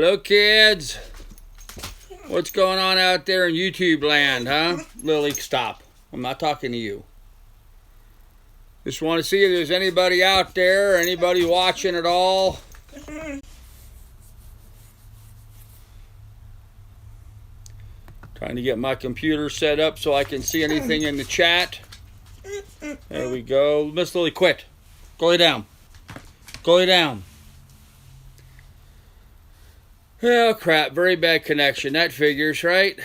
Hello, kids. What's going on out there in YouTube land, huh? Lily, stop. I'm not talking to you. Just want to see if there's anybody out there, anybody watching at all. Trying to get my computer set up so I can see anything in the chat. There we go. Miss Lily, quit. Go lay down. Go lay down. Oh, crap. Very bad connection. That figures, right?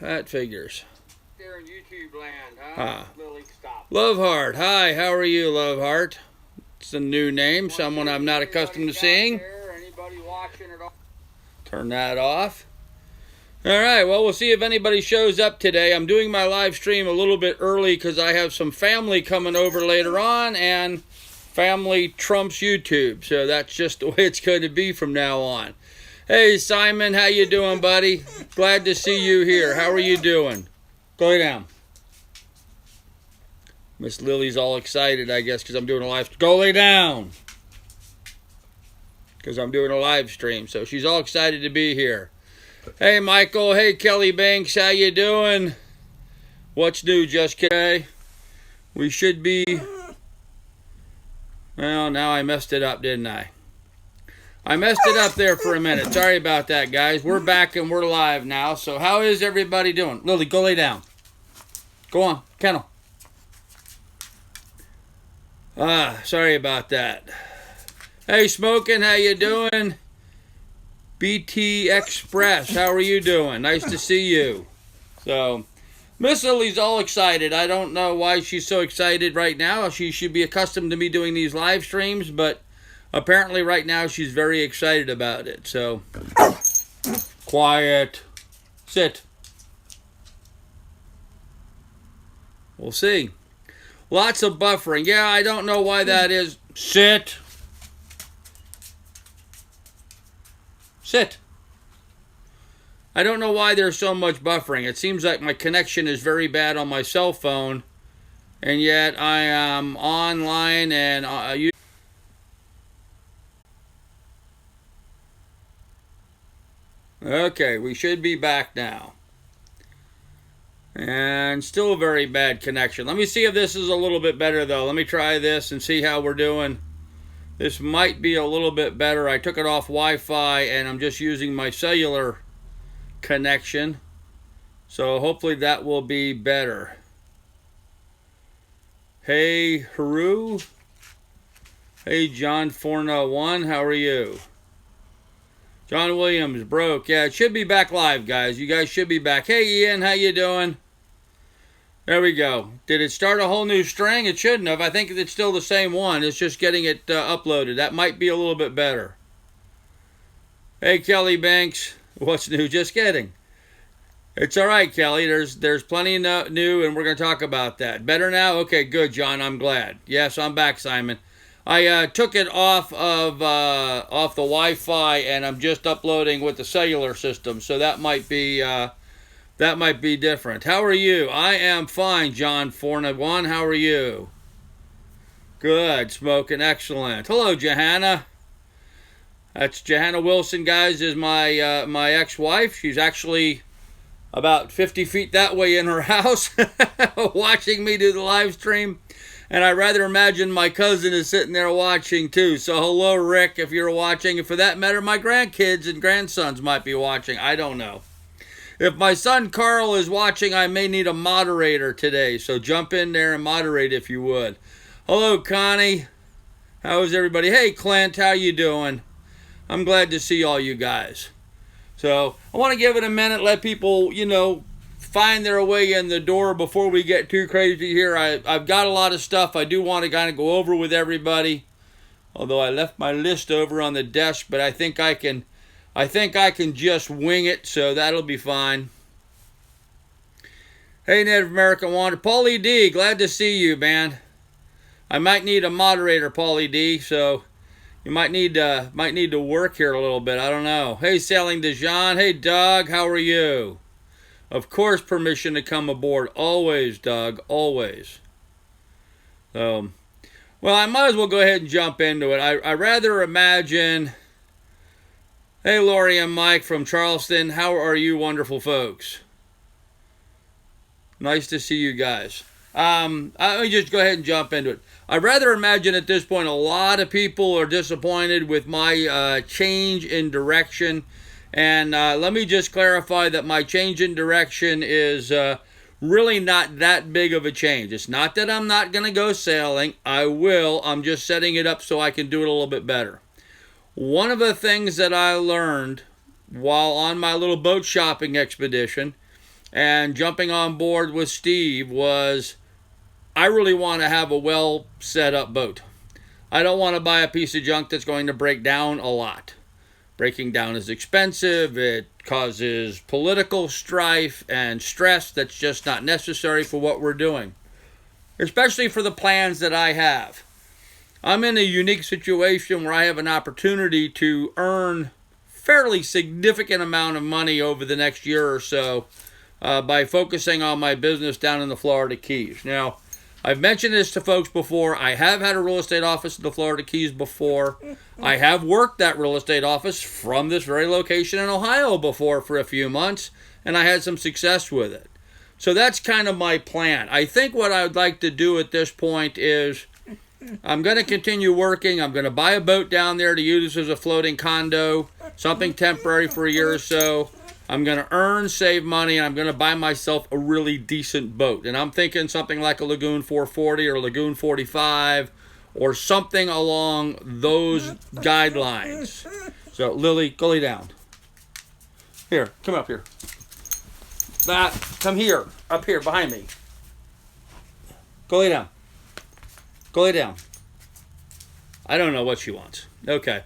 That figures. There in YouTube land, huh? Lily, stop. Loveheart. Hi, how are you, Loveheart? It's a new name. Someone I'm not accustomed to seeing. Anybody watching at all? Turn that off. All right, well, we'll see if anybody shows up today. I'm doing my live stream a little bit early because I have some family coming over later on, and family trumps YouTube. So that's just the way it's going to be from now on. Hey, Simon, how you doing, buddy? Glad to see you here. How are you doing? Go lay down. Miss Lily's all excited, I guess, because I'm doing a live stream. Go lay down. Because I'm doing a live stream, so she's all excited to be here. Hey, Michael. Hey, Kelly Banks. How you doing? What's new, Just Kidding? We should be... Well, now I messed it up, didn't I? I messed it up there for a minute. Sorry about that, guys. We're back and we're live now. So how is everybody doing? Lily, go lay down. Go on. Kennel. Sorry about that. Hey, Smoking, how you doing? BT Express, how are you doing? Nice to see you. So, Miss Lily's all excited. I don't know why she's so excited right now. She should be accustomed to me doing these live streams, but apparently right now she's very excited about it. So, quiet. Sit. We'll see. Lots of buffering. Yeah, I don't know why that is. Sit. Sit. I don't know why there's so much buffering. It seems like my connection is very bad on my cell phone, and yet I am online and you. Okay, we should be back now. And still a very bad connection. Let me see if this is a little bit better, though. Let me try this and see how we're doing. This might be a little bit better. I took it off Wi-Fi, and I'm just using my cellular connection. So hopefully that will be better. Hey, Haru. Hey, John 401. How are you? John Williams broke. Yeah, it should be back live, guys. You guys should be back. Hey, Ian. How you doing? There we go. Did it start a whole new string? It shouldn't have. I think it's still the same one. It's just getting it uploaded. That might be a little bit better. Hey, Kelly Banks. What's new? Just kidding. It's all right, Kelly. There's plenty new, and we're going to talk about that. Better now? Okay, good, John. I'm glad. Yes, I'm back, Simon. I took it off of the Wi-Fi, and I'm just uploading with the cellular system, so that might be different. How are you? I am fine, John 401. How are you? Good, Smoking, excellent. Hello, Johanna. That's Johanna Wilson, guys, is my my ex-wife. She's actually about 50 feet that way in her house watching me do the live stream. And I rather imagine my cousin is sitting there watching too. So hello, Rick, if you're watching. And for that matter, my grandkids and grandsons might be watching. I don't know. If my son Carl is watching, I may need a moderator today. So jump in there and moderate if you would. Hello, Connie. How is everybody? Hey, Clint, how you doing? I'm glad to see all you guys. So I want to give it a minute, let people, find their way in the door before we get too crazy here. I've got a lot of stuff I do want to kind of go over with everybody. Although I left my list over on the desk, but I think I can just wing it, so that'll be fine. Hey, Native American Wanted. Paulie D, glad to see you, man. I might need a moderator, Paulie D, so you might need to work here a little bit. I don't know. Hey, Sailing Dijon. Hey, Doug, how are you? Of course, permission to come aboard. Always, Doug, always. So, well, I might as well go ahead and jump into it. I rather imagine Hey, Lori and Mike from Charleston. How are you, wonderful folks? Nice to see you guys. Let me just go ahead and jump into it. I rather imagine at this point a lot of people are disappointed with my change in direction. And let me just clarify that my change in direction is really not that big of a change. It's not that I'm not going to go sailing. I will. I'm just setting it up so I can do it a little bit better. One of the things that I learned while on my little boat shopping expedition and jumping on board with Steve was I really want to have a well set up boat. I don't want to buy a piece of junk that's going to break down a lot. Breaking down is expensive. It causes political strife and stress that's just not necessary for what we're doing, especially for the plans that I have. I'm in a unique situation where I have an opportunity to earn fairly significant amount of money over the next year or so by focusing on my business down in the Florida Keys. Now, I've mentioned this to folks before. I have had a real estate office in the Florida Keys before. I have worked that real estate office from this very location in Ohio before for a few months, and I had some success with it. So that's kind of my plan. I think what I would like to do at this point is I'm going to continue working. I'm going to buy a boat down there to use as a floating condo, something temporary for a year or so. I'm going to earn, save money, and I'm going to buy myself a really decent boat. And I'm thinking something like a Lagoon 440 or Lagoon 45 or something along those guidelines. So, Lily, go lay down. Here, come up here. Come here, up here, behind me. Go lay down. Go lay down. I don't know what she wants. Okay.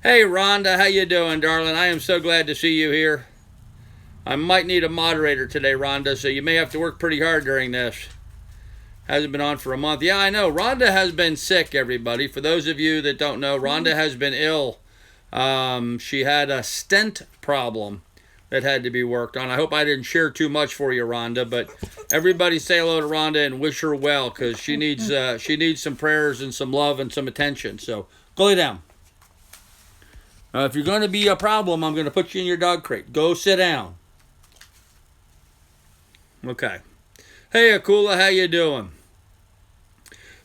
Hey, Rhonda, how you doing, darling? I am so glad to see you here. I might need a moderator today, Rhonda, so you may have to work pretty hard during this. Hasn't been on for a month. Yeah, I know. Rhonda has been sick, everybody. For those of you that don't know, Rhonda has been ill. She had a stent problem that had to be worked on. I hope I didn't share too much for you, Rhonda, but everybody say hello to Rhonda and wish her well, because she needs some prayers and some love and some attention. So go lay down. If you're going to be a problem, I'm going to put you in your dog crate. Go sit down. Okay. Hey, Akula, how you doing?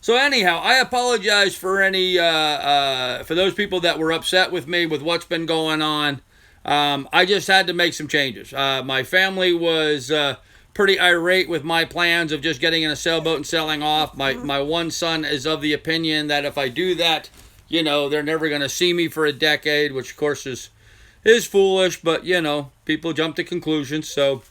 So anyhow, I apologize for any for those people that were upset with me with what's been going on. I just had to make some changes. My family was pretty irate with my plans of just getting in a sailboat and sailing off. My one son is of the opinion that if I do that, you know, they're never going to see me for a decade, which of course is foolish, but you know, people jump to conclusions. So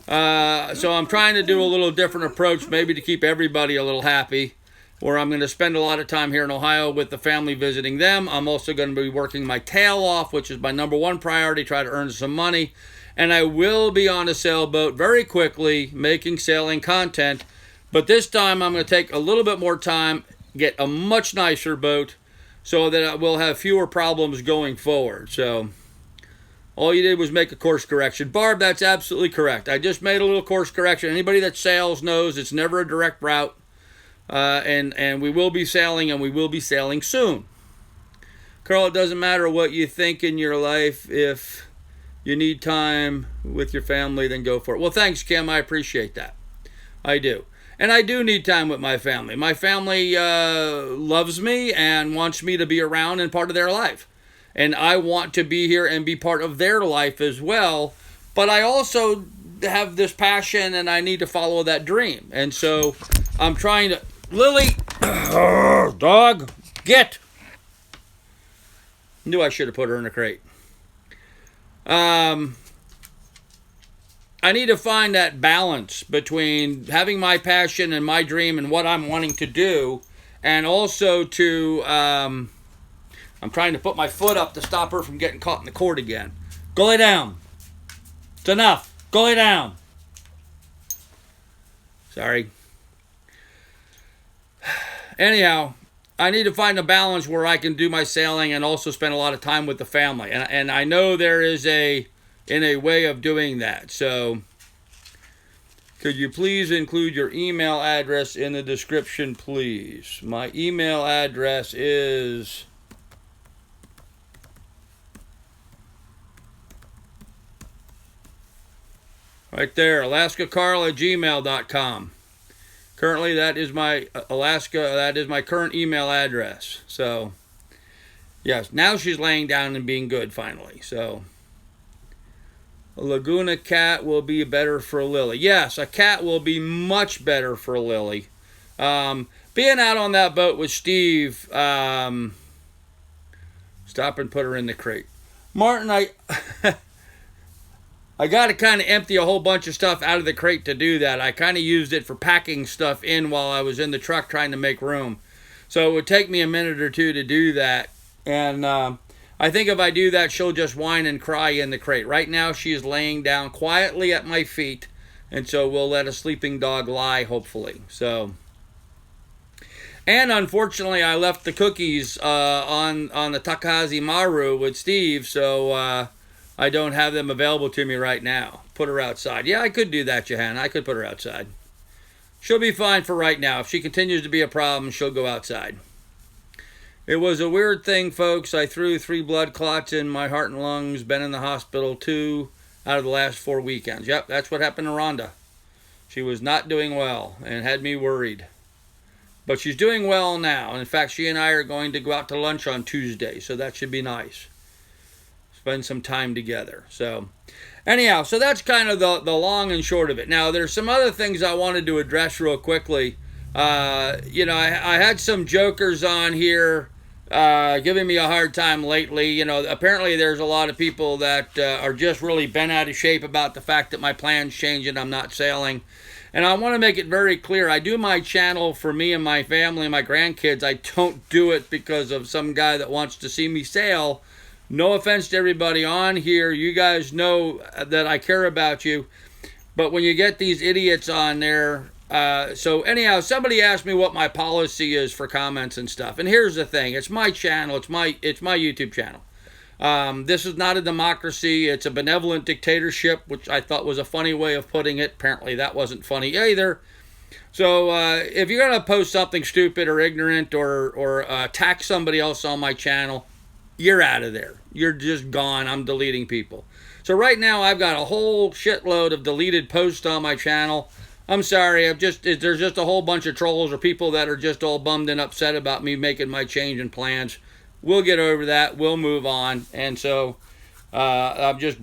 I'm trying to do a little different approach, maybe to keep everybody a little happy, where I'm going to spend a lot of time here in Ohio with the family visiting them. I'm also going to be working my tail off, which is my number one priority, try to earn some money. And I will be on a sailboat very quickly making sailing content. But this time I'm going to take a little bit more time, get a much nicer boat, so that I will have fewer problems going forward. So all you did was make a course correction. Barb, that's absolutely correct. I just made a little course correction. Anybody that sails knows it's never a direct route. And we will be sailing, and we will be sailing soon. Carl, it doesn't matter what you think in your life. If you need time with your family, then go for it. Well, thanks, Kim. I appreciate that. I do. And I do need time with my family. My family loves me and wants me to be around and part of their life. And I want to be here and be part of their life as well. But I also have this passion, and I need to follow that dream. And so I'm trying to... Lily! Dog! Get! Knew I should have put her in a crate. I need to find that balance between having my passion and my dream and what I'm wanting to do, and also to... I'm trying to put my foot up to stop her from getting caught in the cord again. Go lay down. It's enough. Go lay down. Sorry. Anyhow, I need to find a balance where I can do my sailing and also spend a lot of time with the family. And I know there is a way of doing that. So could you please include your email address in the description, please? My email address is... Right there, alaskacarl@gmail.com. Currently, that is my that is my current email address. So, yes, now she's laying down and being good finally. So, a Laguna cat will be better for Lily. Yes, a cat will be much better for Lily. Being out on that boat with Steve, stop and put her in the crate. Martin, I got to kind of empty a whole bunch of stuff out of the crate to do that. I kind of used it for packing stuff in while I was in the truck trying to make room. So it would take me a minute or two to do that. And I think if I do that, she'll just whine and cry in the crate. Right now, she is laying down quietly at my feet. And so we'll let a sleeping dog lie, hopefully. So, and unfortunately, I left the cookies on the Takahashi Maru with Steve. So I don't have them available to me right now. Put her outside. Yeah, I could do that, Johanna. I could put her outside. She'll be fine for right now. If she continues to be a problem, she'll go outside. It was a weird thing, folks. I threw 3 blood clots in my heart and lungs. Been in the hospital 2 out of the last 4 weekends. Yep, that's what happened to Rhonda. She was not doing well and had me worried. But she's doing well now. And in fact, she and I are going to go out to lunch on Tuesday, so that should be nice. Spend some time together. So anyhow, so that's kind of the long and short of it. Now, there's some other things I wanted to address real quickly. I had some jokers on here giving me a hard time lately. Apparently there's a lot of people that are just really bent out of shape about the fact that my plans change and I'm not sailing. And I want to make it very clear. I do my channel for me and my family and my grandkids. I don't do it because of some guy that wants to see me sail. No offense to everybody on here. You guys know that I care about you. But when you get these idiots on there... so anyhow, somebody asked me what my policy is for comments and stuff. And here's the thing. It's my channel. It's my YouTube channel. This is not a democracy. It's a benevolent dictatorship, which I thought was a funny way of putting it. Apparently that wasn't funny either. So if you're going to post something stupid or ignorant or attack somebody else on my channel... you're out of there. You're just gone. I'm deleting people. So right now I've got a whole shitload of deleted posts on my channel. I'm sorry. There's just a whole bunch of trolls or people that are just all bummed and upset about me making my change in plans. We'll get over that. We'll move on. And so I'm just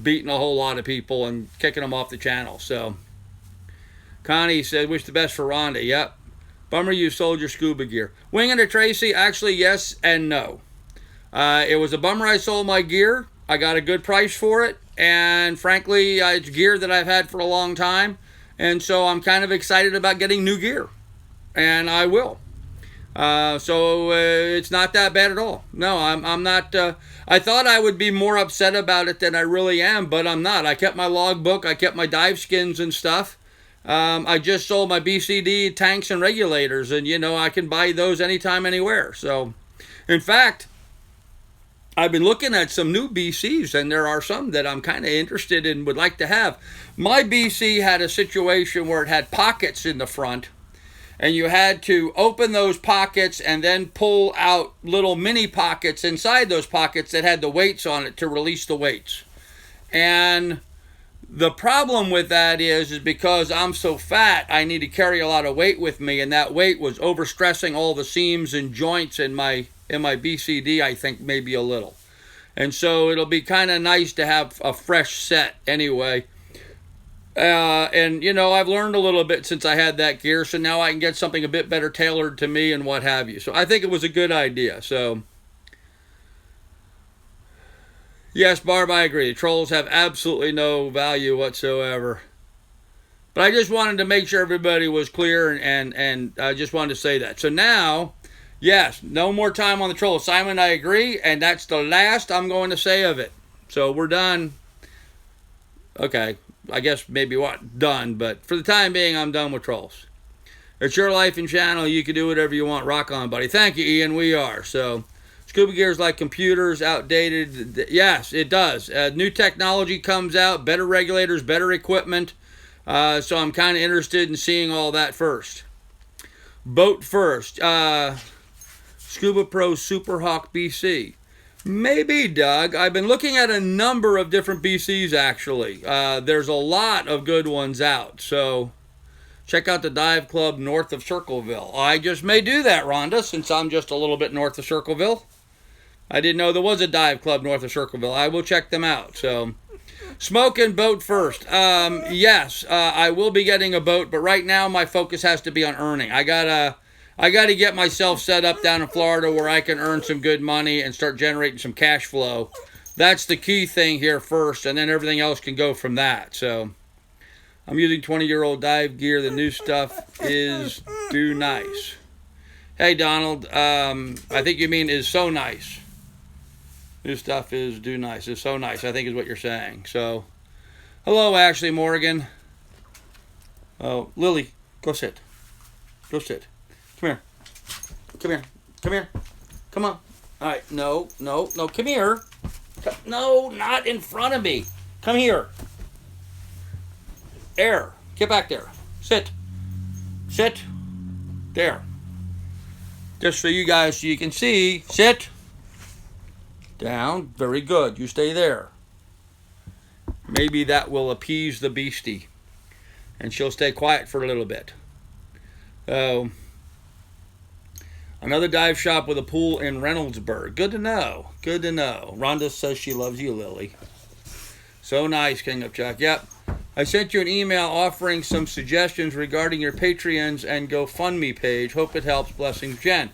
beating a whole lot of people and kicking them off the channel. So Connie said, wish the best for Rhonda. Yep. Bummer you sold your scuba gear. Winging to Tracy, actually yes and no. It was a bummer I sold my gear. I got a good price for it. And frankly, it's gear that I've had for a long time. And so I'm kind of excited about getting new gear. And I will. So it's not that bad at all. No, I'm not. I thought I would be more upset about it than I really am, but I'm not. I kept my logbook. I kept my dive skins and stuff. I just sold my BCD tanks and regulators, and I can buy those anytime, anywhere. So, in fact, I've been looking at some new BCs, and there are some that I'm kind of interested in, would like to have. My BC had a situation where it had pockets in the front, and you had to open those pockets and then pull out little mini pockets inside those pockets that had the weights on it to release the weights. And the problem with that is because I'm so fat, I need to carry a lot of weight with me, and that weight was overstressing all the seams and joints in my BCD, I think maybe a little. And so it'll be kind of nice to have a fresh set anyway. And I've learned a little bit since I had that gear, so now I can get something a bit better tailored to me and what have you. So I think it was a good idea. So yes, Barb, I agree. The trolls have absolutely no value whatsoever. But I just wanted to make sure everybody was clear, and I just wanted to say that. So now, yes, no more time on the trolls. Simon, I agree, and that's the last I'm going to say of it. So we're done. Okay, I guess maybe done, but for the time being, I'm done with trolls. It's your life and channel. You can do whatever you want. Rock on, buddy. Thank you, Ian. We are. So scuba gear is like computers, outdated. Yes, it does. New technology comes out, better regulators, better equipment. So I'm kind of interested in seeing all that first. Boat first. Scuba Pro Super Hawk BC. Maybe, Doug. I've been looking at a number of different BCs, actually. There's a lot of good ones out. So check out the dive club north of Circleville. I just may do that, Rhonda, since I'm just a little bit north of Circleville. I didn't know there was a dive club north of Circleville. I will check them out. So, smoke and boat first. Yes, I will be getting a boat, but right now my focus has to be on earning. I gotta get myself set up down in Florida where I can earn some good money and start generating some cash flow. That's the key thing here first, and then everything else can go from that. So, I'm using 20-year-old dive gear. The new stuff is do nice. Hey, Donald, I think you mean is so nice. New stuff is do nice. It's so nice, I think is what you're saying. So, hello, Ashley Morgan. Oh, Lily, go sit. Go sit. Come here. Come here. Come here. Come on. All right. No, no, no. Come here. No, not in front of me. Come here. There. Get back there. Sit. Sit. There. Just so you guys, so you can see. Sit. Down. Very good. You stay there. Maybe that will appease the beastie. And she'll stay quiet for a little bit. So, another dive shop with a pool in Reynoldsburg. Good to know. Good to know. Rhonda says she loves you, Lily. So nice, King of Chuck. Yep. I sent you an email offering some suggestions regarding your Patreons and GoFundMe page. Hope it helps. Blessings, Jen.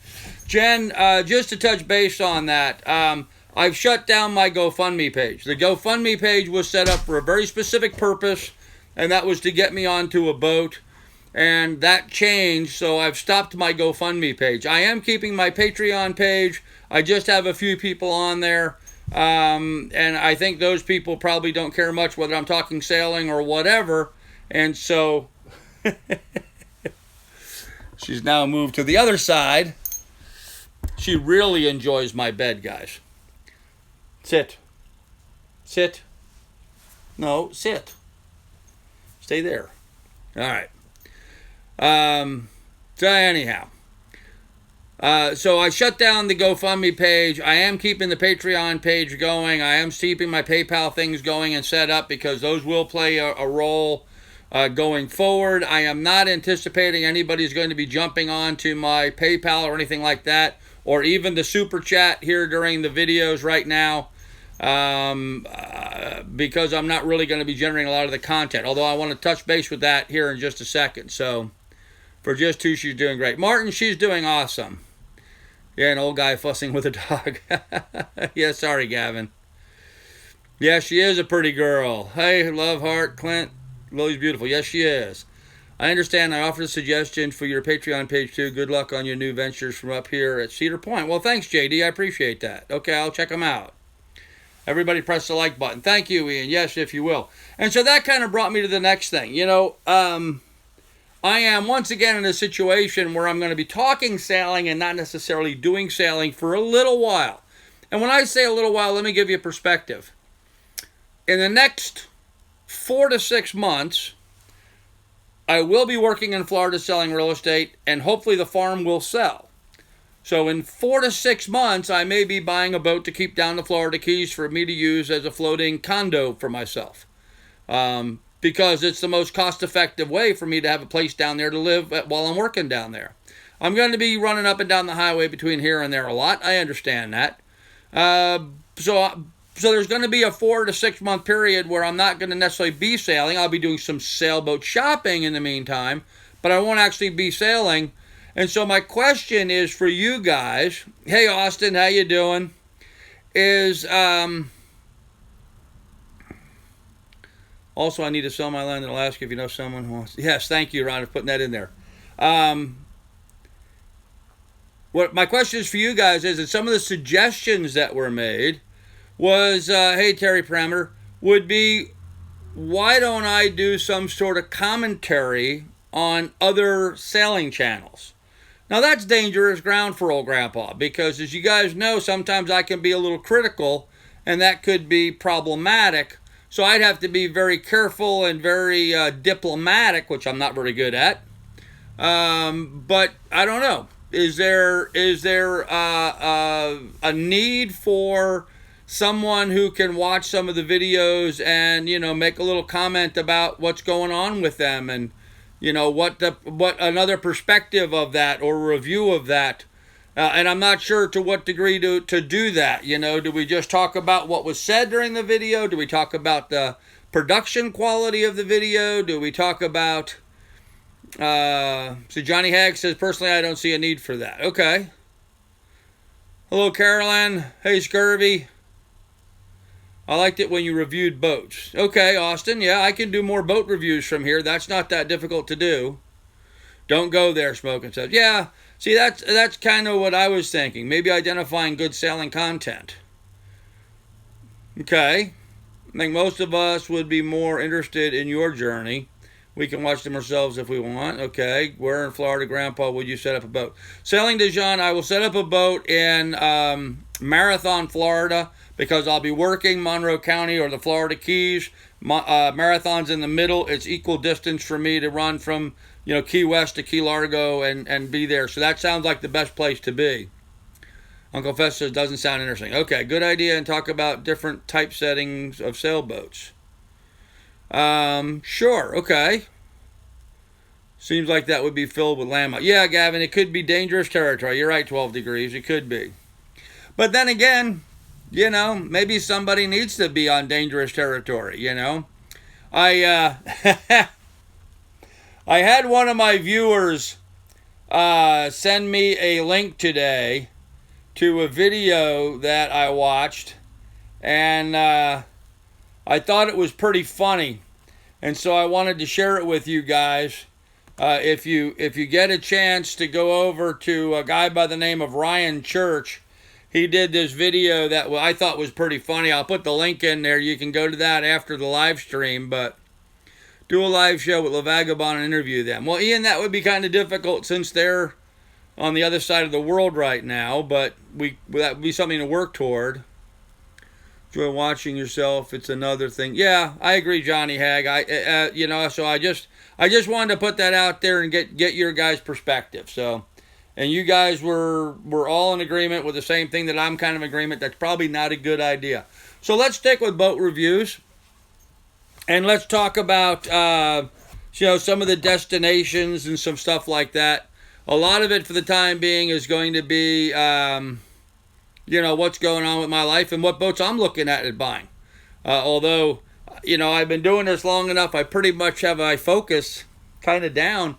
Jen, just to touch base on that, I've shut down my GoFundMe page. The GoFundMe page was set up for a very specific purpose, and that was to get me onto a boat. And that changed, so I've stopped my GoFundMe page. I am keeping my Patreon page. I just have a few people on there. And I think those people probably don't care much whether I'm talking sailing or whatever. And so she's now moved to the other side. She really enjoys my bed, guys. Sit. Sit. No, sit. Stay there. All right. So anyhow, so I shut down the GoFundMe page. I am keeping the Patreon page going. I am keeping my PayPal things going and set up because those will play a role going forward. I am not anticipating anybody's going to be jumping on to my PayPal or anything like that, or even the Super Chat here during the videos right now, because I'm not really going to be generating a lot of the content, although I want to touch base with that here in just a second. So, for just two, she's doing great. Martin, she's doing awesome. Yeah, an old guy fussing with a dog. Yeah, sorry, Gavin. Yeah, she is a pretty girl. Hey, love heart, Clint. Lily's beautiful. Yes, she is. I understand. I offered a suggestion for your Patreon page, too. Good luck on your new ventures from up here at Cedar Point. Well, thanks, JD. I appreciate that. Okay, I'll check them out. Everybody press the like button. Thank you, Ian. Yes, if you will. And so that kind of brought me to the next thing. You know, I am once again in a situation where I'm going to be talking sailing and not necessarily doing sailing for a little while. And when I say a little while, let me give you a perspective. In the next 4 to 6 months, I will be working in Florida selling real estate, and hopefully the farm will sell. So in 4 to 6 months, I may be buying a boat to keep down the Florida Keys for me to use as a floating condo for myself. Because it's the most cost-effective way for me to have a place down there to live while I'm working down there. I'm going to be running up and down the highway between here and there a lot. I understand that. So there's going to be a 4 to 6 month period where I'm not going to necessarily be sailing. I'll be doing some sailboat shopping in the meantime, but I won't actually be sailing. And so my question is for you guys. Hey, Austin, how you doing? Also, I need to sell my land in Alaska if you know someone who wants. Yes, thank you, Ron, for putting that in there. What my question is for you guys is that some of the suggestions that were made was, hey, Terry Parameter, would be, why don't I do some sort of commentary on other sailing channels? Now, that's dangerous ground for old Grandpa, because as you guys know, sometimes I can be a little critical, and that could be problematic. So I'd have to be very careful and very diplomatic, which I'm not very good at. But I don't know. is there a need for someone who can watch some of the videos and, you know, make a little comment about what's going on with them, and, you know, what another perspective of that or review of that? And I'm not sure to what degree to do that. You know, do we just talk about what was said during the video? Do we talk about the production quality of the video? Do we talk about... so Johnny Hag says, personally, I don't see a need for that. Okay. Hello, Carolyn. Hey, Scurvy. I liked it when you reviewed boats. Okay, Austin. Yeah, I can do more boat reviews from here. That's not that difficult to do. Don't go there, Smoking says. Yeah, see, that's kind of what I was thinking. Maybe identifying good sailing content. Okay. I think most of us would be more interested in your journey. We can watch them ourselves if we want. Okay. Where in Florida, Grandpa, would you set up a boat? Sailing Dijon, I will set up a boat in Marathon, Florida, because I'll be working Monroe County or the Florida Keys. Marathon's in the middle. It's equal distance for me to run from, you know, Key West to Key Largo and be there. So that sounds like the best place to be. Uncle Fess says, doesn't sound interesting. Okay, good idea, and talk about different type settings of sailboats. Sure, okay. Seems like that would be filled with landmines. Yeah, Gavin, it could be dangerous territory. You're right, 12 degrees. It could be. But then again, you know, maybe somebody needs to be on dangerous territory, you know. I had one of my viewers send me a link today to a video that I watched, and I thought it was pretty funny, and so I wanted to share it with you guys. If you get a chance to go over to a guy by the name of Ryan Church, he did this video that I thought was pretty funny. I'll put the link in there. You can go to that after the live stream, but do a live show with La Vagabond and interview them. Well, Ian, that would be kind of difficult since they're on the other side of the world right now, but that would be something to work toward. Enjoy watching yourself. It's another thing. Yeah, I agree, Johnny Hag. You know, so I just wanted to put that out there and get your guys' perspective. So, and you guys were all in agreement with the same thing that I'm kind of in agreement. That's probably not a good idea. So let's stick with boat reviews, and let's talk about you know, some of the destinations and some stuff like that. A lot of it for the time being is going to be, you know, what's going on with my life and what boats I'm looking at and buying. Although, you know, I've been doing this long enough, I pretty much have my focus kind of down.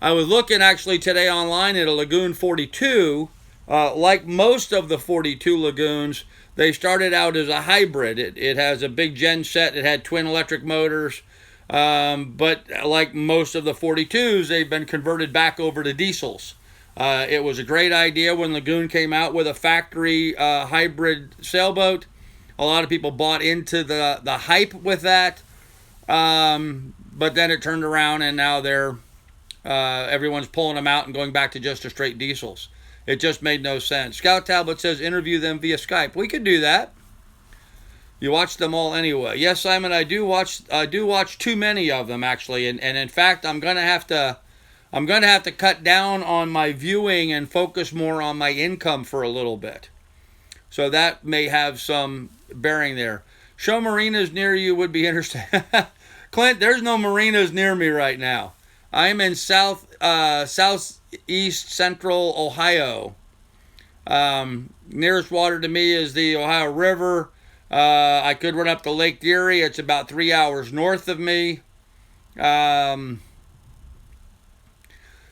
I was looking actually today online at a Lagoon 42. Like most of the 42 Lagoons, they started out as a hybrid. It has a big gen set. It had twin electric motors. But like most of the 42s, they've been converted back over to diesels. It was a great idea when Lagoon came out with a factory hybrid sailboat. A lot of people bought into the hype with that. But then it turned around and now everyone's pulling them out and going back to just a straight diesels. It just made no sense. Scout Tablet says interview them via Skype. We could do that. You watch them all anyway. Yes, Simon, I do watch too many of them actually, and in fact, I'm gonna have to cut down on my viewing and focus more on my income for a little bit. So that may have some bearing there. Show marinas near you would be interesting. Clint, there's no marinas near me right now. I'm in southeast central Ohio. Nearest water to me is the Ohio River. I could run up to Lake Erie. It's about 3 hours north of me.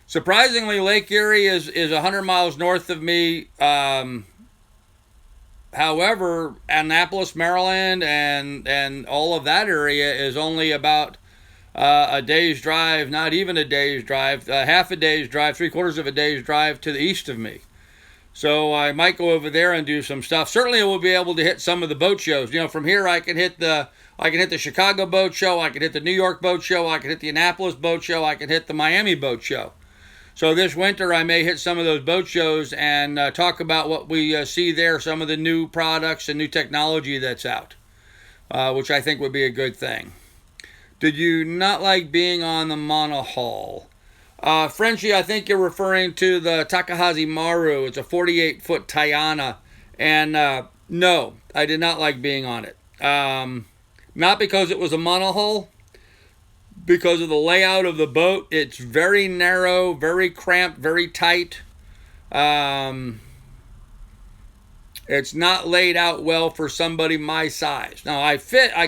Surprisingly, Lake Erie is 100 miles north of me. However, Annapolis, Maryland, and all of that area is only about a day's drive, not even a day's drive, half a day's drive, 3/4 of a day's drive to the east of me. So I might go over there and do some stuff. Certainly I will be able to hit some of the boat shows. You know, from here I can hit the Chicago Boat Show, I can hit the New York Boat Show, I can hit the Annapolis Boat Show, I can hit the Miami Boat Show. So this winter I may hit some of those boat shows and talk about what we see there, some of the new products and new technology that's out, which I think would be a good thing. Did you not like being on the monohull? Frenchie, I think you're referring to the Takahashi Maru. It's a 48-foot Tayana. And no, I did not like being on it. Not because it was a monohull, because of the layout of the boat. It's very narrow, very cramped, very tight. It's not laid out well for somebody my size. Now, I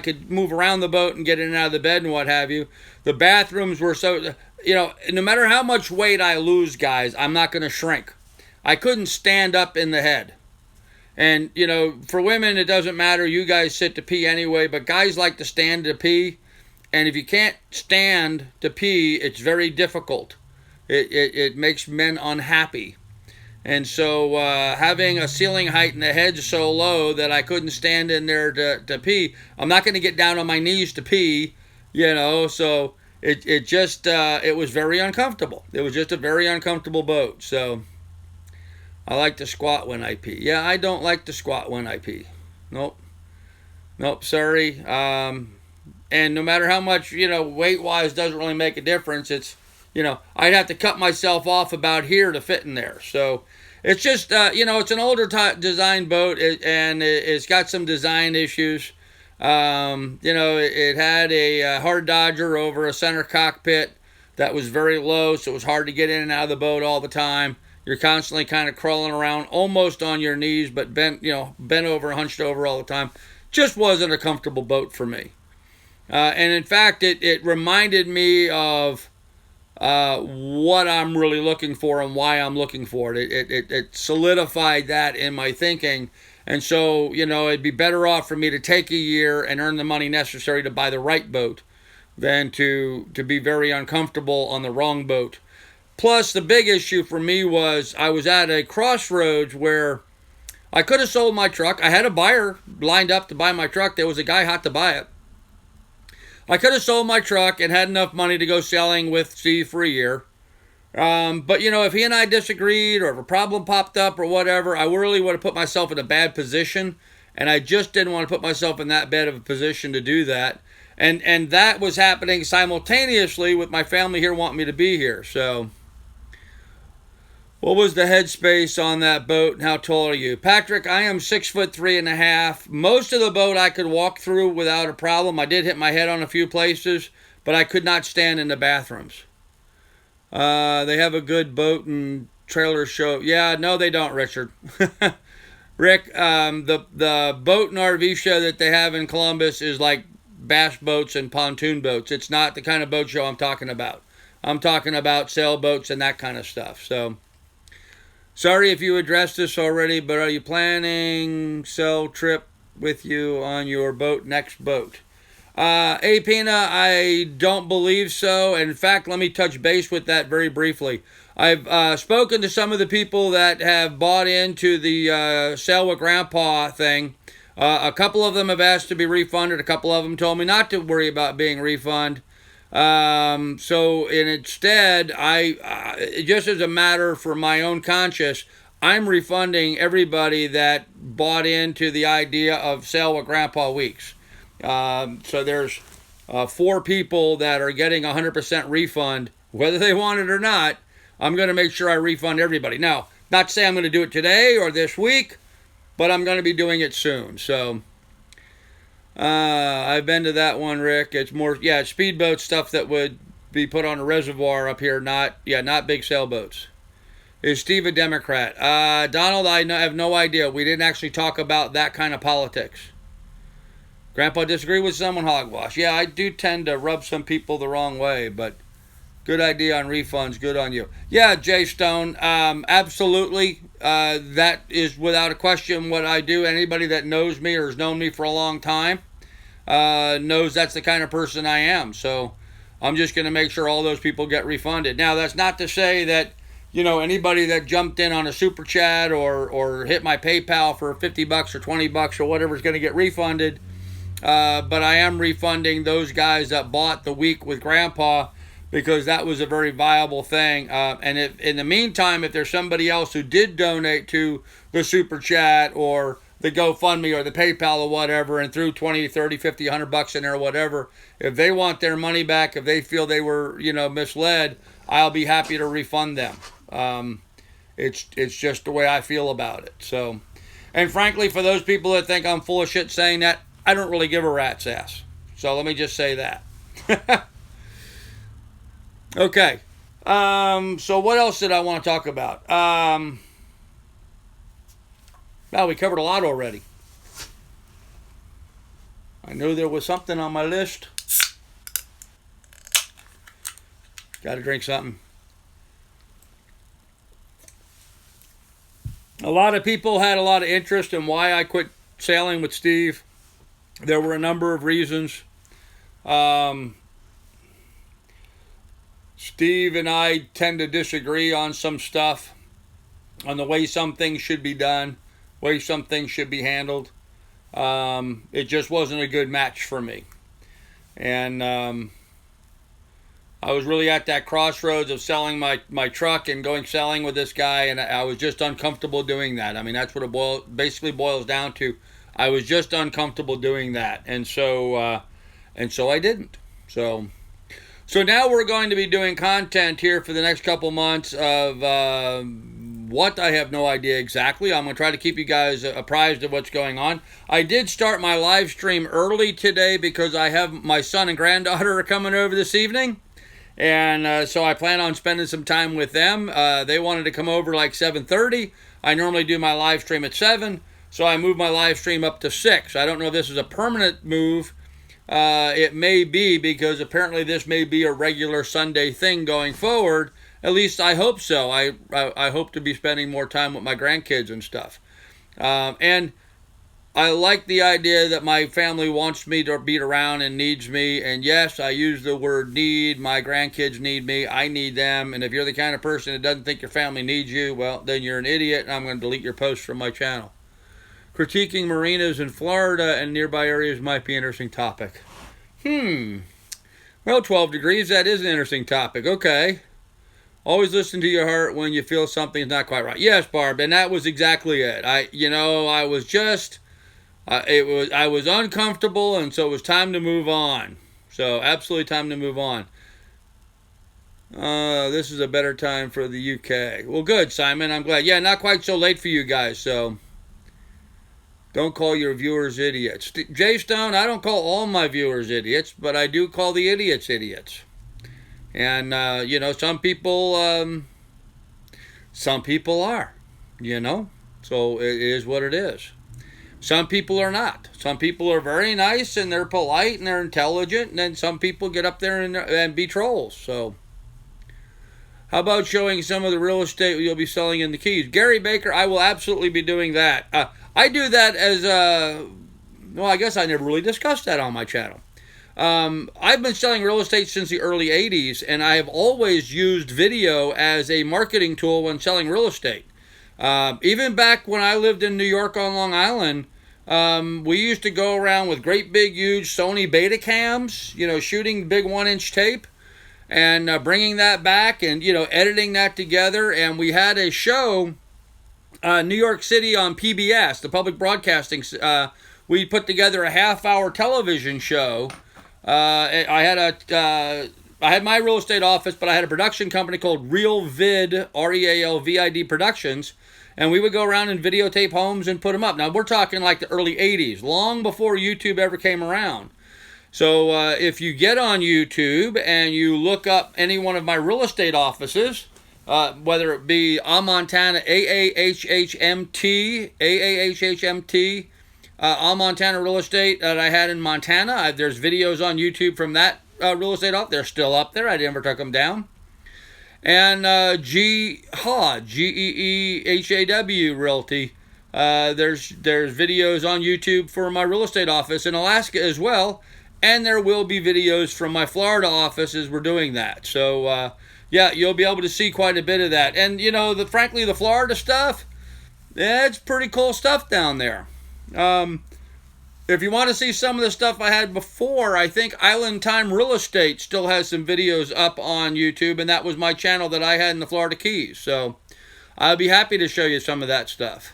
could move around the boat and get in and out of the bed and what have you. The bathrooms were so, no matter how much weight I lose, guys, I'm not going to shrink. I couldn't stand up in the head. And, for women, it doesn't matter. You guys sit to pee anyway, but guys like to stand to pee. And if you can't stand to pee, it's very difficult. It makes men unhappy. And so having a ceiling height in the head so low that I couldn't stand in there to pee, I'm not going to get down on my knees to pee, so it was very uncomfortable. It was just a very uncomfortable boat. So I like to squat when I pee. Yeah, I don't like to squat when I pee. Nope, sorry. And no matter how much, weight-wise doesn't really make a difference. It's, I'd have to cut myself off about here to fit in there. So it's just, it's an older design boat, and it's got some design issues. It had a hard dodger over a center cockpit that was very low, so it was hard to get in and out of the boat all the time. You're constantly kind of crawling around, almost on your knees, but bent over, hunched over all the time. Just wasn't a comfortable boat for me. And in fact, it reminded me of what I'm really looking for and why I'm looking for it. It solidified that in my thinking. And so, it'd be better off for me to take a year and earn the money necessary to buy the right boat than to be very uncomfortable on the wrong boat. Plus, the big issue for me was I was at a crossroads where I could have sold my truck. I had a buyer lined up to buy my truck. There was a guy hot to buy it. I could have sold my truck and had enough money to go sailing with Steve for a year. But, if he and I disagreed or if a problem popped up or whatever, I really would have put myself in a bad position. And I just didn't want to put myself in that bad of a position to do that. And that was happening simultaneously with my family here wanting me to be here. So what was the headspace on that boat and how tall are you? Patrick, I am 6'3.5". Most of the boat I could walk through without a problem. I did hit my head on a few places, but I could not stand in the bathrooms. They have a good boat and trailer show. Yeah, no, they don't, Richard. Rick, the boat and RV show that they have in Columbus is like bass boats and pontoon boats. It's not the kind of boat show I'm talking about. I'm talking about sailboats and that kind of stuff. So, sorry if you addressed this already, but are you planning sail trip with you on your next boat? Pina, I don't believe so. And in fact, let me touch base with that very briefly. I've spoken to some of the people that have bought into the Sail with Grandpa thing. A couple of them have asked to be refunded. A couple of them told me not to worry about being refunded. So instead, just as a matter for my own conscience, I'm refunding everybody that bought into the idea of Sail with Grandpa weeks. So there's 4 people that are getting 100% refund, whether they want it or not. I'm going to make sure I refund everybody. Now, not to say I'm going to do it today or this week, but I'm going to be doing it soon. So I've been to that one, Rick. It's more, it's speedboat stuff that would be put on a reservoir up here, not big sailboats. Is Steve a Democrat? Donald, I have no idea. We didn't actually talk about that kind of politics. Grandpa disagree with someone, hogwash. Yeah, I do tend to rub some people the wrong way, but good idea on refunds. Good on you. Yeah, Jay Stone, absolutely. That is without a question what I do. Anybody that knows me or has known me for a long time knows that's the kind of person I am. So I'm just going to make sure all those people get refunded. Now, that's not to say that, anybody that jumped in on a super chat or hit my PayPal for $50 or $20 or whatever is going to get refunded. But I am refunding those guys that bought the week with Grandpa because that was a very viable thing. And if in the meantime, if there's somebody else who did donate to the super chat or GoFundMe or the PayPal or whatever and threw 20, 30, 50, 100 bucks in there or whatever. If they want their money back, if they feel they were, misled, I'll be happy to refund them. It's just the way I feel about it. So, and frankly, for those people that think I'm full of shit saying that, I don't really give a rat's ass. So let me just say that. Okay. So what else did I want to talk about? Well, we covered a lot already. I knew there was something on my list. Got to drink something. A lot of people had a lot of interest in why I quit sailing with Steve. There were a number of reasons. Steve and I tend to disagree on some stuff, on the way some things should be done, way some things should be handled. It just wasn't a good match for me. And I was really at that crossroads of selling my truck and going sailing with this guy, and I was just uncomfortable doing that. I mean, that's what it basically boils down to. I was just uncomfortable doing that, and so I didn't. So now we're going to be doing content here for the next couple months of what I have no idea exactly. I'm going to try to keep you guys apprised of what's going on. I did start my live stream early today because I have my son and granddaughter are coming over this evening. And so I plan on spending some time with them. They wanted to come over like 7:30. I normally do my live stream at 7. So I moved my live stream up to 6. I don't know if this is a permanent move. It may be, because apparently this may be a regular Sunday thing going forward. At least I hope so. I hope to be spending more time with my grandkids and stuff. And I like the idea that my family wants me to be around and needs me. And yes, I use the word need. My grandkids need me. I need them. And if you're the kind of person that doesn't think your family needs you, well, then you're an idiot, and I'm going to delete your post from my channel. Critiquing marinas in Florida and nearby areas might be an interesting topic. Well, 12 degrees, that is an interesting topic. Okay. Always listen to your heart when you feel something's not quite right. Yes, Barb, and that was exactly it. I was uncomfortable, and so it was time to move on. So, absolutely time to move on. This is a better time for the UK. Well, good, Simon. I'm glad. Yeah, not quite so late for you guys, so don't call your viewers idiots. Jay Stone, I don't call all my viewers idiots, but I do call the idiots idiots. And, some people are, so it is what it is. Some people are not. Some people are very nice and they're polite and they're intelligent, and then some people get up there and be trolls. So, how about showing some of the real estate you'll be selling in the Keys? Gary Baker, I will absolutely be doing that. I do that as I guess I never really discussed that on my channel. I've been selling real estate since the early 80s, and I have always used video as a marketing tool when selling real estate. Even back when I lived in New York on Long Island, we used to go around with great big huge Sony Betacams, shooting big 1-inch tape and bringing that back and, editing that together. And we had a show, New York City on PBS, the public broadcasting. We put together a half-hour television show. I had my real estate office, but I had a production company called RealVid, RealVid Productions, and we would go around and videotape homes and put them up. Now, we're talking like the early 80s, long before YouTube ever came around. So if you get on YouTube and you look up any one of my real estate offices, whether it be Montana, AAHHMT, Montana Real Estate that I had in Montana. There's videos on YouTube from that real estate office. They're still up there. I never took them down. And Geehaw Realty. There's videos on YouTube for my real estate office in Alaska as well. And there will be videos from my Florida office as we're doing that. So, yeah, you'll be able to see quite a bit of that. And, frankly, the Florida stuff, it's pretty cool stuff down there. If you want to see some of the stuff I had before, I think Island Time Real Estate still has some videos up on YouTube, and that was my channel that I had in the Florida Keys. So I'll be happy to show you some of that stuff.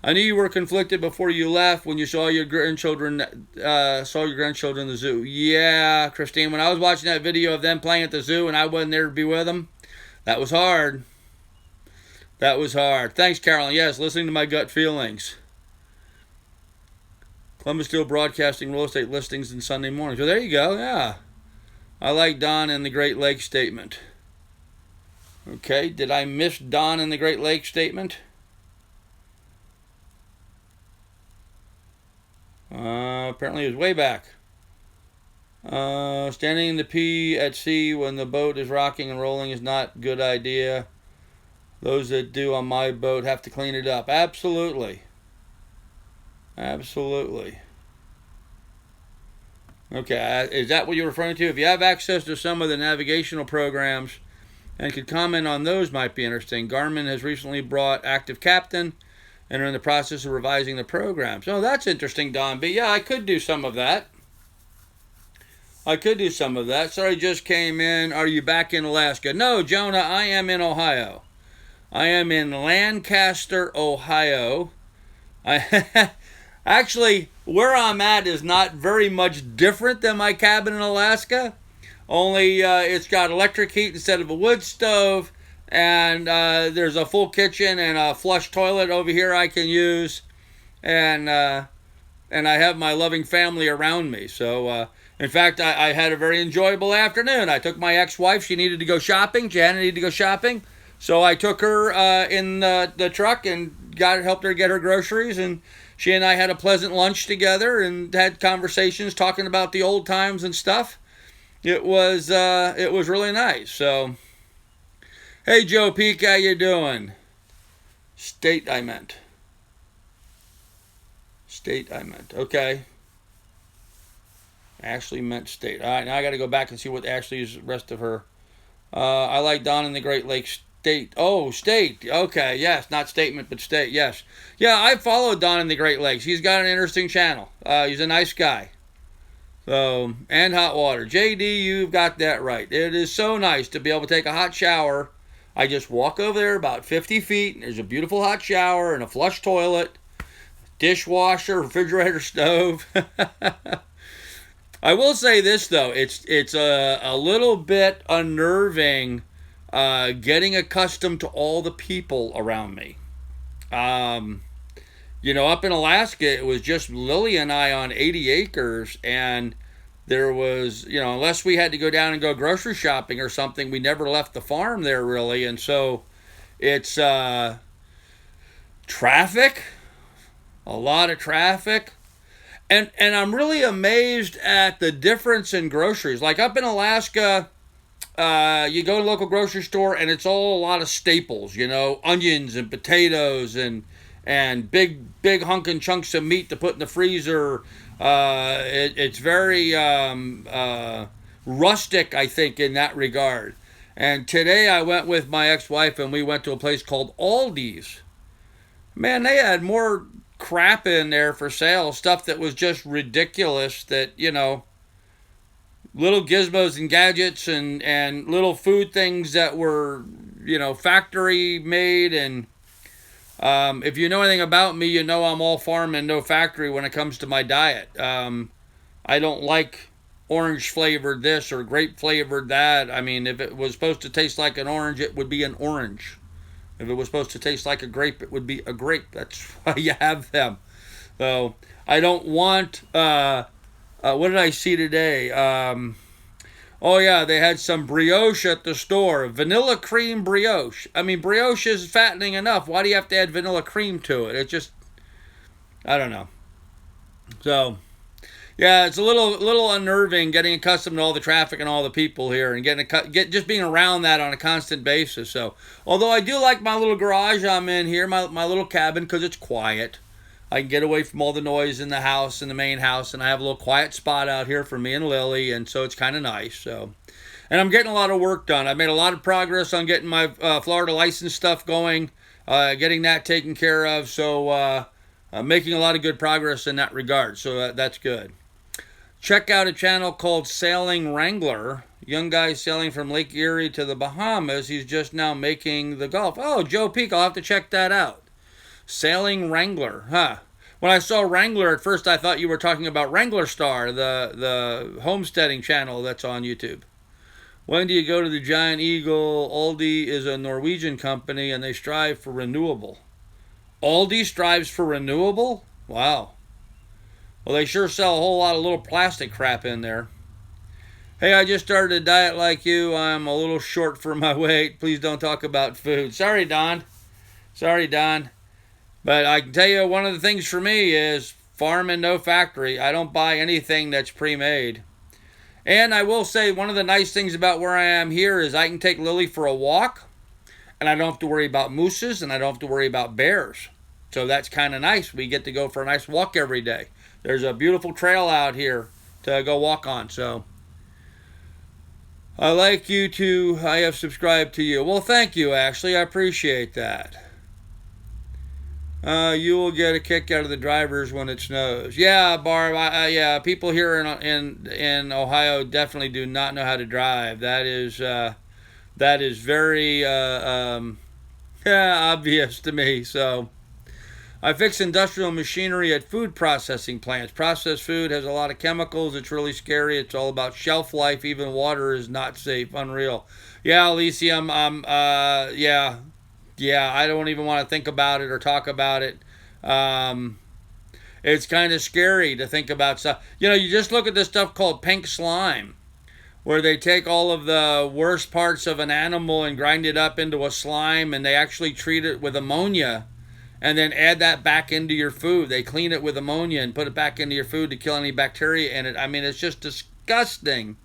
I knew you were conflicted before you left when you saw your grandchildren in the zoo. Yeah, Christine, when I was watching that video of them playing at the zoo and I wasn't there to be with them, that was hard. That was hard. Thanks, Carolyn. Yes, listening to my gut feelings. Columbus still broadcasting real estate listings on Sunday mornings. So there you go. Yeah. I like Don and the Great Lakes statement. Okay. Did I miss Don and the Great Lakes statement? Apparently it was way back. Standing in the P at sea when the boat is rocking and rolling is not a good idea. Those that do on my boat have to clean it up. Absolutely. Absolutely. Okay, is that what you're referring to? If you have access to some of the navigational programs and could comment on those, might be interesting. Garmin has recently brought Active Captain and are in the process of revising the programs. Oh, that's interesting, Don B. Yeah, I could do some of that. Sorry, just came in. Are you back in Alaska? No, Jonah, I am in Ohio. I am in Lancaster, Ohio. Actually, where I'm at is not very much different than my cabin in Alaska. Only it's got electric heat instead of a wood stove. And there's a full kitchen and a flush toilet over here I can use. And I have my loving family around me. So, in fact, I had a very enjoyable afternoon. I took my ex-wife. She needed to go shopping. Janet needed to go shopping. So I took her in the truck and helped her get her groceries, and she and I had a pleasant lunch together and had conversations talking about the old times and stuff. It was really nice. So, hey Joe Peak, how you doing? State I meant. Okay. Ashley meant state. All right, now I got to go back and see what Ashley's rest of her. I like Don in the Great Lakes. State. Oh, state. Okay, yes. Not statement, but state. Yes. Yeah, I followed Don in the Great Lakes. He's got an interesting channel. He's a nice guy. So, and hot water. JD, you've got that right. It is so nice to be able to take a hot shower. I just walk over there about 50 feet, and there's a beautiful hot shower and a flush toilet, dishwasher, refrigerator, stove. I will say this, though. It's a little bit unnerving getting accustomed to all the people around me. Up in Alaska, it was just Lily and I on 80 acres, and there was, unless we had to go down and go grocery shopping or something, we never left the farm there really, and so it's traffic, a lot of traffic, and I'm really amazed at the difference in groceries. Like up in Alaska, you go to a local grocery store and it's all a lot of staples, onions and potatoes and big hunkin' chunks of meat to put in the freezer. It's very rustic, I think, in that regard. And today I went with my ex-wife and we went to a place called Aldi's. Man, they had more crap in there for sale, stuff that was just ridiculous, that, little gizmos and gadgets and little food things that were, factory made. And if you know anything about me, I'm all farm and no factory when it comes to my diet. I don't like orange flavored this or grape flavored that. I mean, if it was supposed to taste like an orange, it would be an orange. If it was supposed to taste like a grape, it would be a grape. That's why you have them. So I don't want... what did I see today? Oh yeah, they had some brioche at the store. Vanilla cream brioche. I mean, brioche is fattening enough. Why do you have to add vanilla cream to it? It just... I don't know. So... yeah, it's a little unnerving getting accustomed to all the traffic and all the people here, and just being around that on a constant basis. So, although I do like my little garage I'm in here, my little cabin, because it's quiet. I can get away from all the noise in the house, in the main house, and I have a little quiet spot out here for me and Lily, and so it's kind of nice. So, and I'm getting a lot of work done. I've made a lot of progress on getting my Florida license stuff going, getting that taken care of. So, making a lot of good progress in that regard. So that's good. Check out a channel called Sailing Wrangler. Young guy sailing from Lake Erie to the Bahamas. He's just now making the Gulf. Oh, Joe Peak, I'll have to check that out. Sailing Wrangler, huh? When I saw Wrangler at first, I thought you were talking about Wrangler Star, the homesteading channel that's on YouTube. When do you go to the Giant Eagle? Aldi is a Norwegian company, and they strive for renewable. Aldi strives for renewable? Wow. Well, they sure sell a whole lot of little plastic crap in there. Hey, I just started a diet like you. I'm a little short for my weight. Please don't talk about food. Sorry, Don. Sorry, Don. But I can tell you one of the things for me is farm and no factory. I don't buy anything that's pre-made. And I will say one of the nice things about where I am here is I can take Lily for a walk, and I don't have to worry about mooses, and I don't have to worry about bears. So that's kind of nice. We get to go for a nice walk every day. There's a beautiful trail out here to go walk on. So I like you to, I have subscribed to you. Well, thank you, Ashley. I appreciate that. You will get a kick out of the drivers when it snows. Yeah, Barb. Yeah, people here in Ohio definitely do not know how to drive. That is very obvious to me. So, I fix industrial machinery at food processing plants. Processed food has a lot of chemicals. It's really scary. It's all about shelf life. Even water is not safe. Unreal. Yeah, Elysium. Yeah, I don't even want to think about it or talk about it. It's kind of scary to think about stuff. You know, you just look at this stuff called pink slime, where they take all of the worst parts of an animal and grind it up into a slime, and they actually treat it with ammonia and then add that back into your food. They clean it with ammonia and put it back into your food to kill any bacteria in it. I mean, it's just disgusting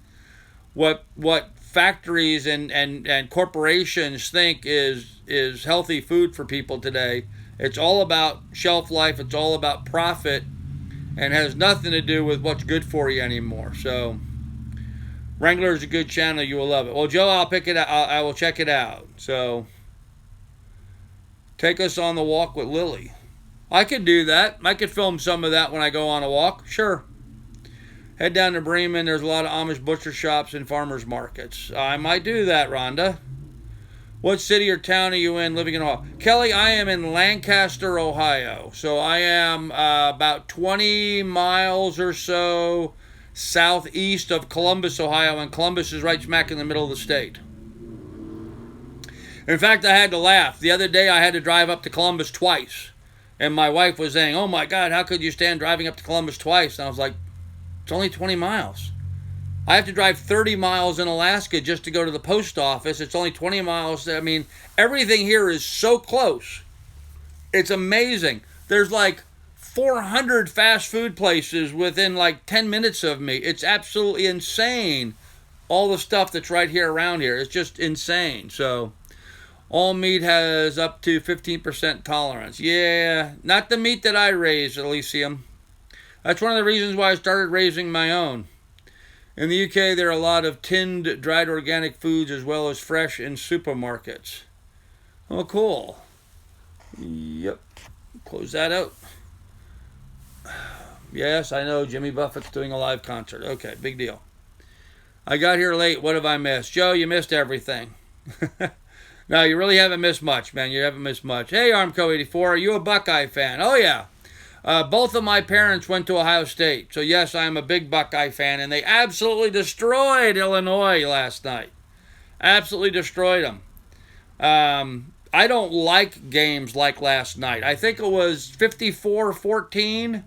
what factories and corporations think is healthy food for people today. It's all about shelf life. It's all about profit, and has nothing to do with what's good for you anymore. So Wrangler is a good channel. You will love it. Well, Joe, I'll pick it out. I will check it out. So take us on the walk with Lily. I could do that. I could film some of that when I go on a walk. Sure. Head down to Bremen. There's a lot of Amish butcher shops and farmers markets. I might do that, Rhonda. What city or town are you in living in Ohio? Kelly, I am in Lancaster, Ohio. So I am about 20 miles or so southeast of Columbus, Ohio. And Columbus is right smack in the middle of the state. In fact, I had to laugh. The other day I had to drive up to Columbus twice. And my wife was saying, oh my God, how could you stand driving up to Columbus twice? And I was like, it's only 20 miles. I have to drive 30 miles in Alaska just to go to the post office. It's only 20 miles. I mean, everything here is so close. It's amazing. There's like 400 fast food places within like 10 minutes of me. It's absolutely insane. All the stuff that's right here around here. It's just insane. So, all meat has up to 15% tolerance. Yeah, not the meat that I raise, Elysium. That's one of the reasons why I started raising my own. In the UK, there are a lot of tinned, dried organic foods as well as fresh in supermarkets. Oh, cool. Yep. Close that out. Yes, I know Jimmy Buffett's doing a live concert. Okay, big deal. I got here late. What have I missed? Joe, you missed everything. No, you really haven't missed much, man. You haven't missed much. Hey, Armco84, are you a Buckeye fan? Oh, yeah. Both of my parents went to Ohio State. So, yes, I'm a big Buckeye fan. And they absolutely destroyed Illinois last night. Absolutely destroyed them. I don't like games like last night. I think it was 54-14,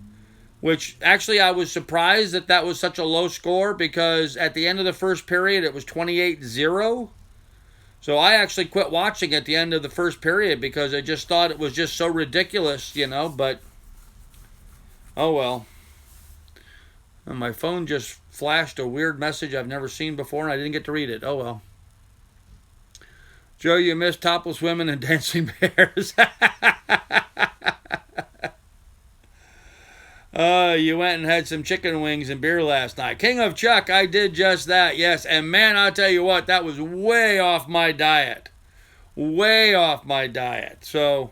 which actually I was surprised that that was such a low score because at the end of the first period, it was 28-0. So I actually quit watching at the end of the first period because I just thought it was just so ridiculous, you know, but oh well. And my phone just flashed a weird message I've never seen before and I didn't get to read it. Oh well. Joe, you missed topless women and dancing bears. You went and had some chicken wings and beer last night. King of Chuck, I did just that, yes. And man, I'll tell you what, that was way off my diet. Way off my diet. So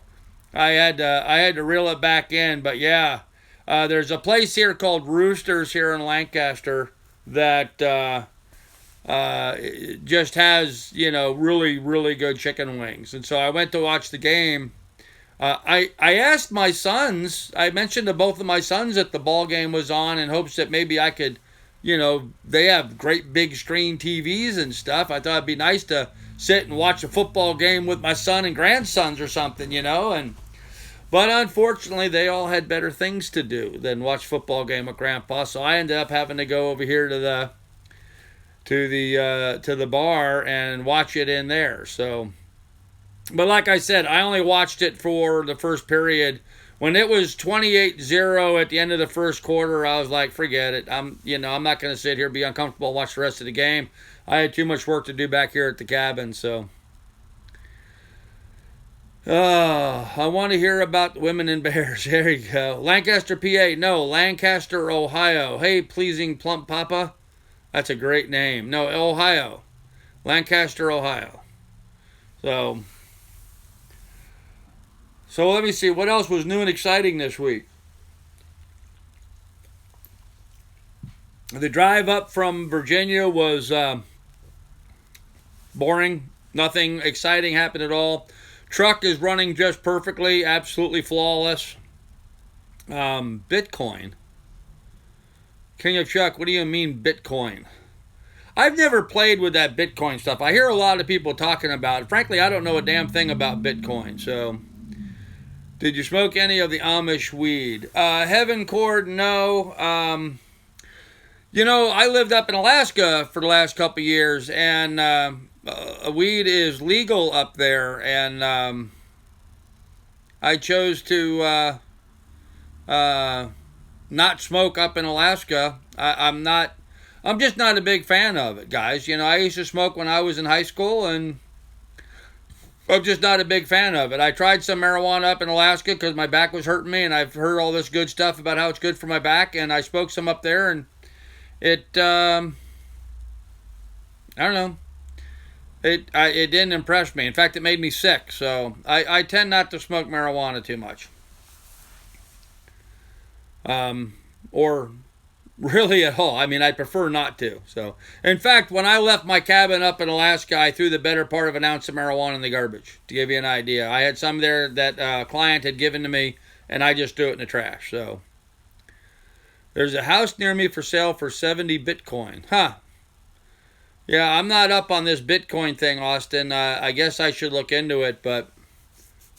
I had to reel it back in. But yeah, there's a place here called Roosters here in Lancaster that just has, you know, really, really good chicken wings. And so I went to watch the game I asked my sons. I mentioned to both of my sons that the ball game was on in hopes that maybe I could, they have great big screen TVs and stuff. I thought it'd be nice to sit and watch a football game with my son and grandsons or something, But unfortunately, they all had better things to do than watch football game with Grandpa. So I ended up having to go over here to the bar and watch it in there. So, but like I said, I only watched it for the first period. When it was 28-0 at the end of the first quarter, I was like, forget it. I'm not going to sit here, be uncomfortable, and watch the rest of the game. I had too much work to do back here at the cabin, so. I want to hear about the women in bears. There you go. Lancaster, PA. No, Lancaster, Ohio. Hey, pleasing plump papa. That's a great name. No, Ohio. Lancaster, Ohio. So let me see. What else was new and exciting this week? The drive up from Virginia was boring. Nothing exciting happened at all. Truck is running just perfectly, absolutely flawless. Bitcoin. King of Chuck, what do you mean Bitcoin? I've never played with that Bitcoin stuff. I hear a lot of people talking about it. Frankly, I don't know a damn thing about Bitcoin. So, did you smoke any of the Amish weed? Heaven Cord, no. I lived up in Alaska for the last couple of years, and weed is legal up there, and I chose to not smoke up in Alaska. I'm just not a big fan of it, guys. I used to smoke when I was in high school, and I'm just not a big fan of it. I tried some marijuana up in Alaska because my back was hurting me, and I've heard all this good stuff about how it's good for my back, and I smoked some up there, and it, I don't know. It didn't impress me. In fact, it made me sick. So I tend not to smoke marijuana too much. Or really at all. I mean, I prefer not to. So, in fact, when I left my cabin up in Alaska, I threw the better part of an ounce of marijuana in the garbage, to give you an idea. I had some there that a client had given to me, and I just threw it in the trash. So, there's a house near me for sale for 70 Bitcoin. Huh. Yeah, I'm not up on this Bitcoin thing, Austin. I guess I should look into it, but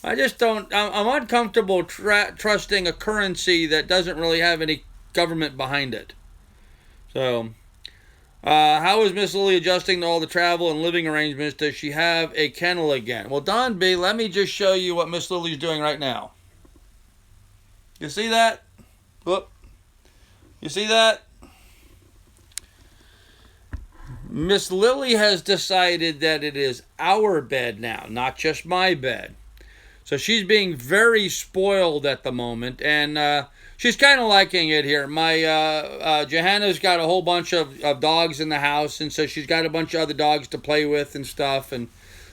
I just don't. I'm uncomfortable trusting a currency that doesn't really have any government behind it. So, how is Miss Lily adjusting to all the travel and living arrangements? Does she have a kennel again? Well, Don B, let me just show you what Miss Lily's doing right now. You see that? Whoop. You see that? Miss Lily has decided that it is our bed now, not just my bed. So she's being very spoiled at the moment, and she's kind of liking it here. My Johanna's got a whole bunch of dogs in the house, and so she's got a bunch of other dogs to play with and stuff, and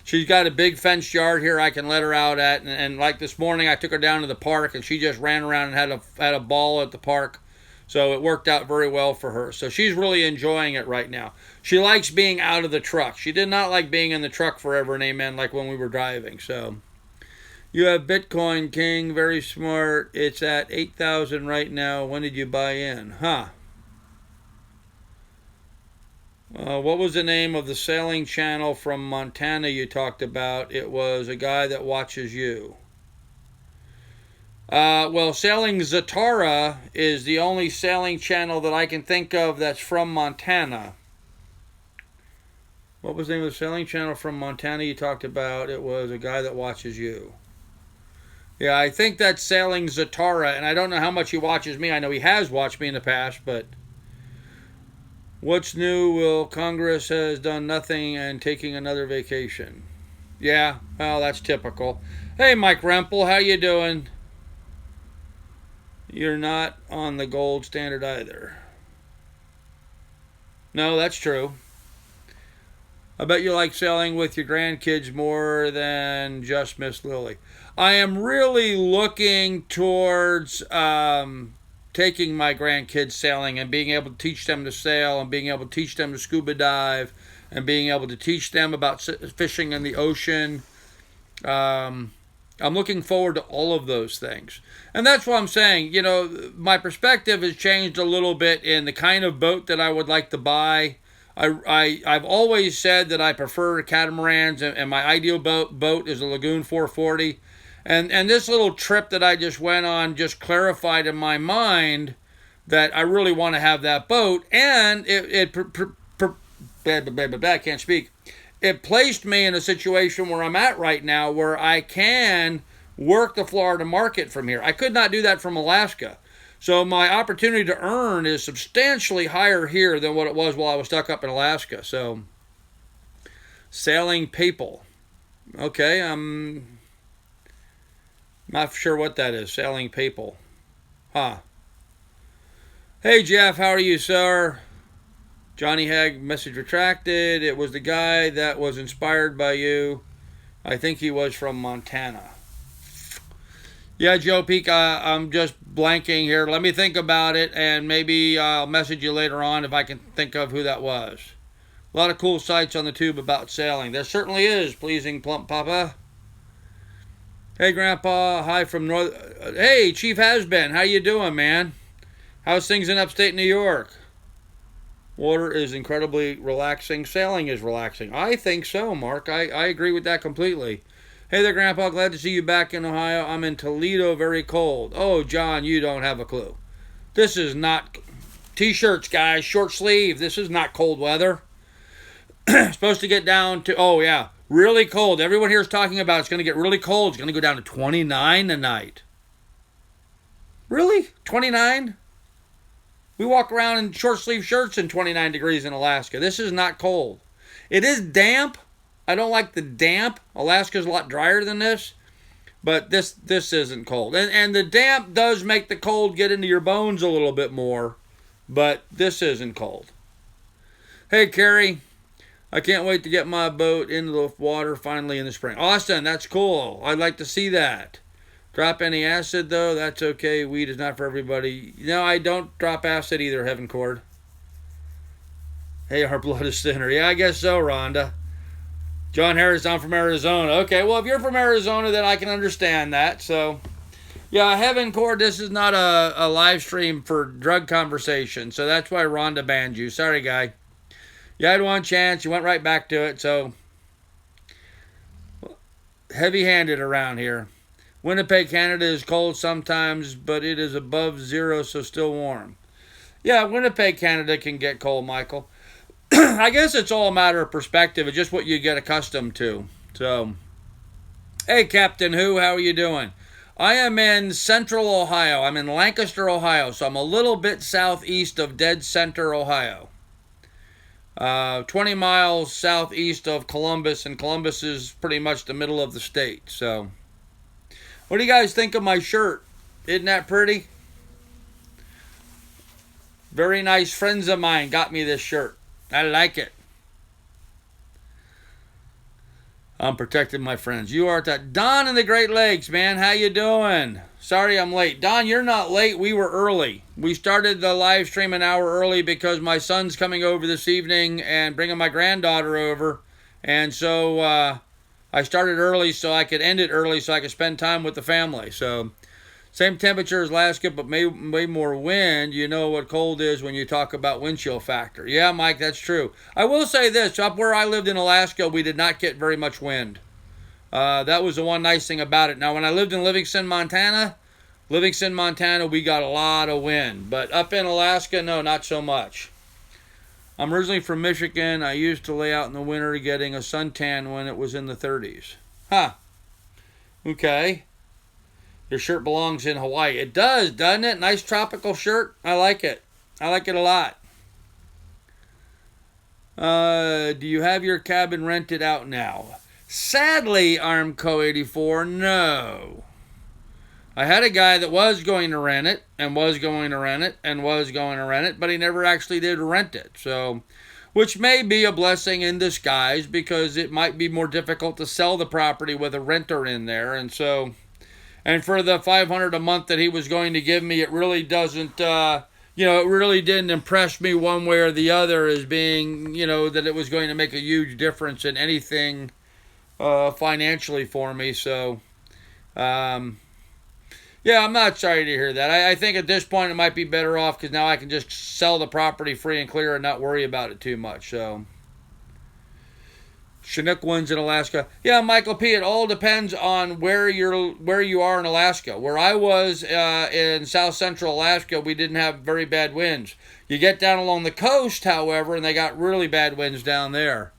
she's got a big fenced yard here I can let her out at, and like this morning I took her down to the park, and she just ran around and had a ball at the park. So it worked out very well for her. So she's really enjoying it right now. She likes being out of the truck. She did not like being in the truck forever and amen like when we were driving. So you have Bitcoin King, very smart. It's at 8,000 right now. When did you buy in? Huh. What was the name of the sailing channel from Montana you talked about? It was A Guy That Watches You. Well, Sailing Zatara is the only sailing channel that I can think of that's from Montana. What was the name of the sailing channel from Montana you talked about? It was A Guy That Watches You. Yeah, I think that's Sailing Zatara, and I don't know how much he watches me. I know he has watched me in the past, but what's new? Well, Congress has done nothing and taking another vacation. Yeah, well, that's typical. Hey, Mike Rempel, how you doing? You're not on the gold standard either. No, that's true. I bet you like sailing with your grandkids more than just Miss Lily. I am really looking towards taking my grandkids sailing and being able to teach them to sail and being able to teach them to scuba dive and being able to teach them about fishing in the ocean. I'm looking forward to all of those things. And that's what I'm saying. You know, my perspective has changed a little bit in the kind of boat that I would like to buy. I've always said that I prefer catamarans, and my ideal boat is a Lagoon 440. And this little trip that I just went on just clarified in my mind that I really want to have that boat. And I can't speak. It placed me in a situation where I'm at right now where I can work the Florida market from here. I could not do that from Alaska. So my opportunity to earn is substantially higher here than what it was while I was stuck up in Alaska. So, sailing people. Okay, I'm not sure what that is. Sailing people. Huh. Hey, Jeff, how are you, sir? Johnny Hag, message retracted. It was the guy that was inspired by you. I think he was from Montana. Yeah, Joe Peak, I'm just blanking here. Let me think about it, and maybe I'll message you later on if I can think of who that was. A lot of cool sites on the tube about sailing. There certainly is, pleasing Plump Papa. Hey, Grandpa. Hi from North... Hey, Chief Has-Been. How you doing, man? How's things in upstate New York? Water is incredibly relaxing. Sailing is relaxing. I think so, Mark. I agree with that completely. Hey there, Grandpa. Glad to see you back in Ohio. I'm in Toledo, very cold. Oh, John, you don't have a clue. This is not... T-shirts, guys. Short sleeve. This is not cold weather. Supposed to get down to... Oh, yeah. Really cold. Everyone here is talking about it's going to get really cold. It's going to go down to 29 tonight. Really? 29? We walk around in short sleeve shirts in 29 degrees in Alaska. This is not cold. It is damp. I don't like the damp. Alaska's a lot drier than this. But this isn't cold. And the damp does make the cold get into your bones a little bit more. But this isn't cold. Hey, Carrie. I can't wait to get my boat into the water finally in the spring. Austin, that's cool. I'd like to see that. Drop any acid, though. That's okay. Weed is not for everybody. No, I don't drop acid either, Heaven Cord. Hey, our blood is thinner. Yeah, I guess so, Rhonda. John Harris, I'm from Arizona. Okay, well, if you're from Arizona, then I can understand that. So, yeah, Heaven Cord, this is not a live stream for drug conversation. So that's why Rhonda banned you. Sorry, guy. You had one chance. You went right back to it. So, heavy-handed around here. Winnipeg, Canada is cold sometimes, but it is above zero, so still warm. Yeah, Winnipeg, Canada can get cold, Michael. I guess it's all a matter of perspective. It's just what you get accustomed to. So, hey, Captain Who, how are you doing? I am in central Ohio. I'm in Lancaster, Ohio, so I'm a little bit southeast of dead center Ohio. 20 miles southeast of Columbus, and Columbus is pretty much the middle of the state. So, what do you guys think of my shirt? Isn't that pretty? Very nice friends of mine got me this shirt. I like it. I'm protecting my friends. You are at that. Don in the Great Lakes, man. How you doing? Sorry I'm late. Don, you're not late. We were early. We started the live stream an hour early because my son's coming over this evening and bringing my granddaughter over. And so I started early so I could end it early so I could spend time with the family. So same temperature as Alaska, but way more wind. You know what cold is when you talk about wind chill factor. Yeah, Mike, that's true. I will say this. Up where I lived in Alaska, we did not get very much wind. That was the one nice thing about it. Now, when I lived in Livingston, Montana, we got a lot of wind. But up in Alaska, no, not so much. I'm originally from Michigan. I used to lay out in the winter getting a suntan when it was in the 30s. Huh. Okay. Your shirt belongs in Hawaii. It does, doesn't it? Nice tropical shirt. I like it. I like it a lot. Do you have your cabin rented out now? Sadly, Armco84, no. I had a guy that was going to rent it, and was going to rent it, and was going to rent it, but he never actually did rent it. So, which may be a blessing in disguise, because it might be more difficult to sell the property with a renter in there. And so, and for the $500 a month that he was going to give me, it really doesn't, it really didn't impress me one way or the other as being, that it was going to make a huge difference in anything financially for me. So, Yeah, I'm not sorry to hear that. I think at this point it might be better off because now I can just sell the property free and clear and not worry about it too much. So, Chinook ones in Alaska. Yeah, Michael P. It all depends on where you are in Alaska. Where I was in South Central Alaska, we didn't have very bad winds. You get down along the coast, however, and they got really bad winds down there.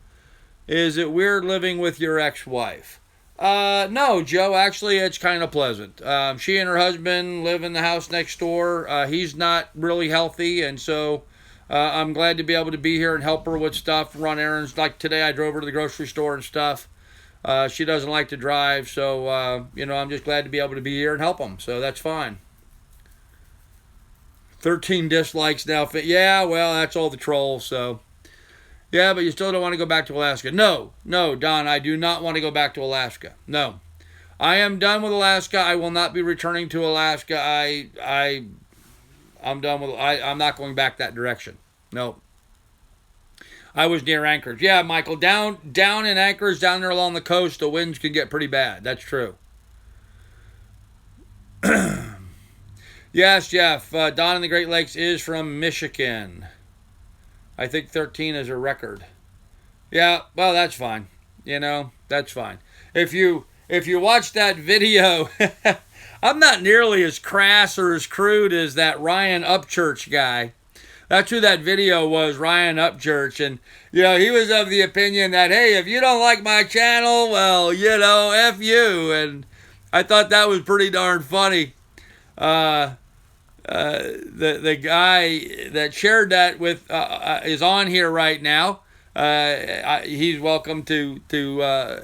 Is it weird living with your ex-wife? No, Joe. Actually, it's kind of pleasant. She and her husband live in the house next door. He's not really healthy, and so I'm glad to be able to be here and help her with stuff, run errands. Like today, I drove her to the grocery store and stuff. She doesn't like to drive, so I'm just glad to be able to be here and help them. So that's fine. 13 dislikes now. Yeah, well, that's all the trolls. So. Yeah, but you still don't want to go back to Alaska. No, Don, I do not want to go back to Alaska. No. I am done with Alaska. I will not be returning to Alaska. I'm done with I'm not going back that direction. No. I was near Anchorage. Yeah, Michael, down in Anchorage, down there along the coast, the winds can get pretty bad. That's true. Yes, Jeff. Don in the Great Lakes is from Michigan. I think 13 is a record. Yeah, well, that's fine. That's fine. If you watch that video, I'm not nearly as crass or as crude as that Ryan Upchurch guy. That's who that video was, Ryan Upchurch. And, he was of the opinion that, hey, if you don't like my channel, well, F you. And I thought that was pretty darn funny. The guy that shared that with is on here right now. He's welcome to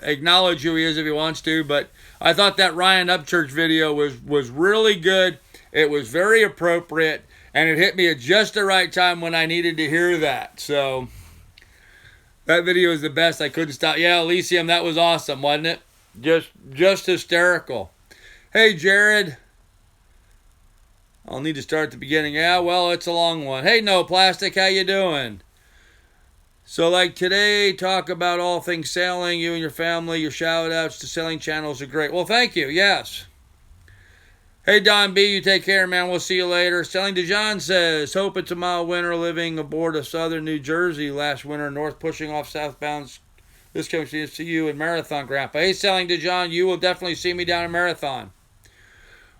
acknowledge who he is if he wants to. But I thought that Ryan Upchurch video was really good. It was very appropriate, and it hit me at just the right time when I needed to hear that. So that video is the best. I couldn't stop. Yeah, Elysium, that was awesome, wasn't it? Just hysterical. Hey, Jared. I'll need to start at the beginning. Yeah, well, it's a long one. Hey, No Plastic, how you doing? So, like today, talk about all things sailing, you and your family. Your shout-outs to sailing channels are great. Well, thank you. Yes. Hey, Don B., you take care, man. We'll see you later. Sailing DeJohn says, hope it's a mild winter living aboard of southern New Jersey last winter, north pushing off southbound. This comes to see you in Marathon, Grandpa. Hey, Sailing DeJohn, you will definitely see me down in Marathon.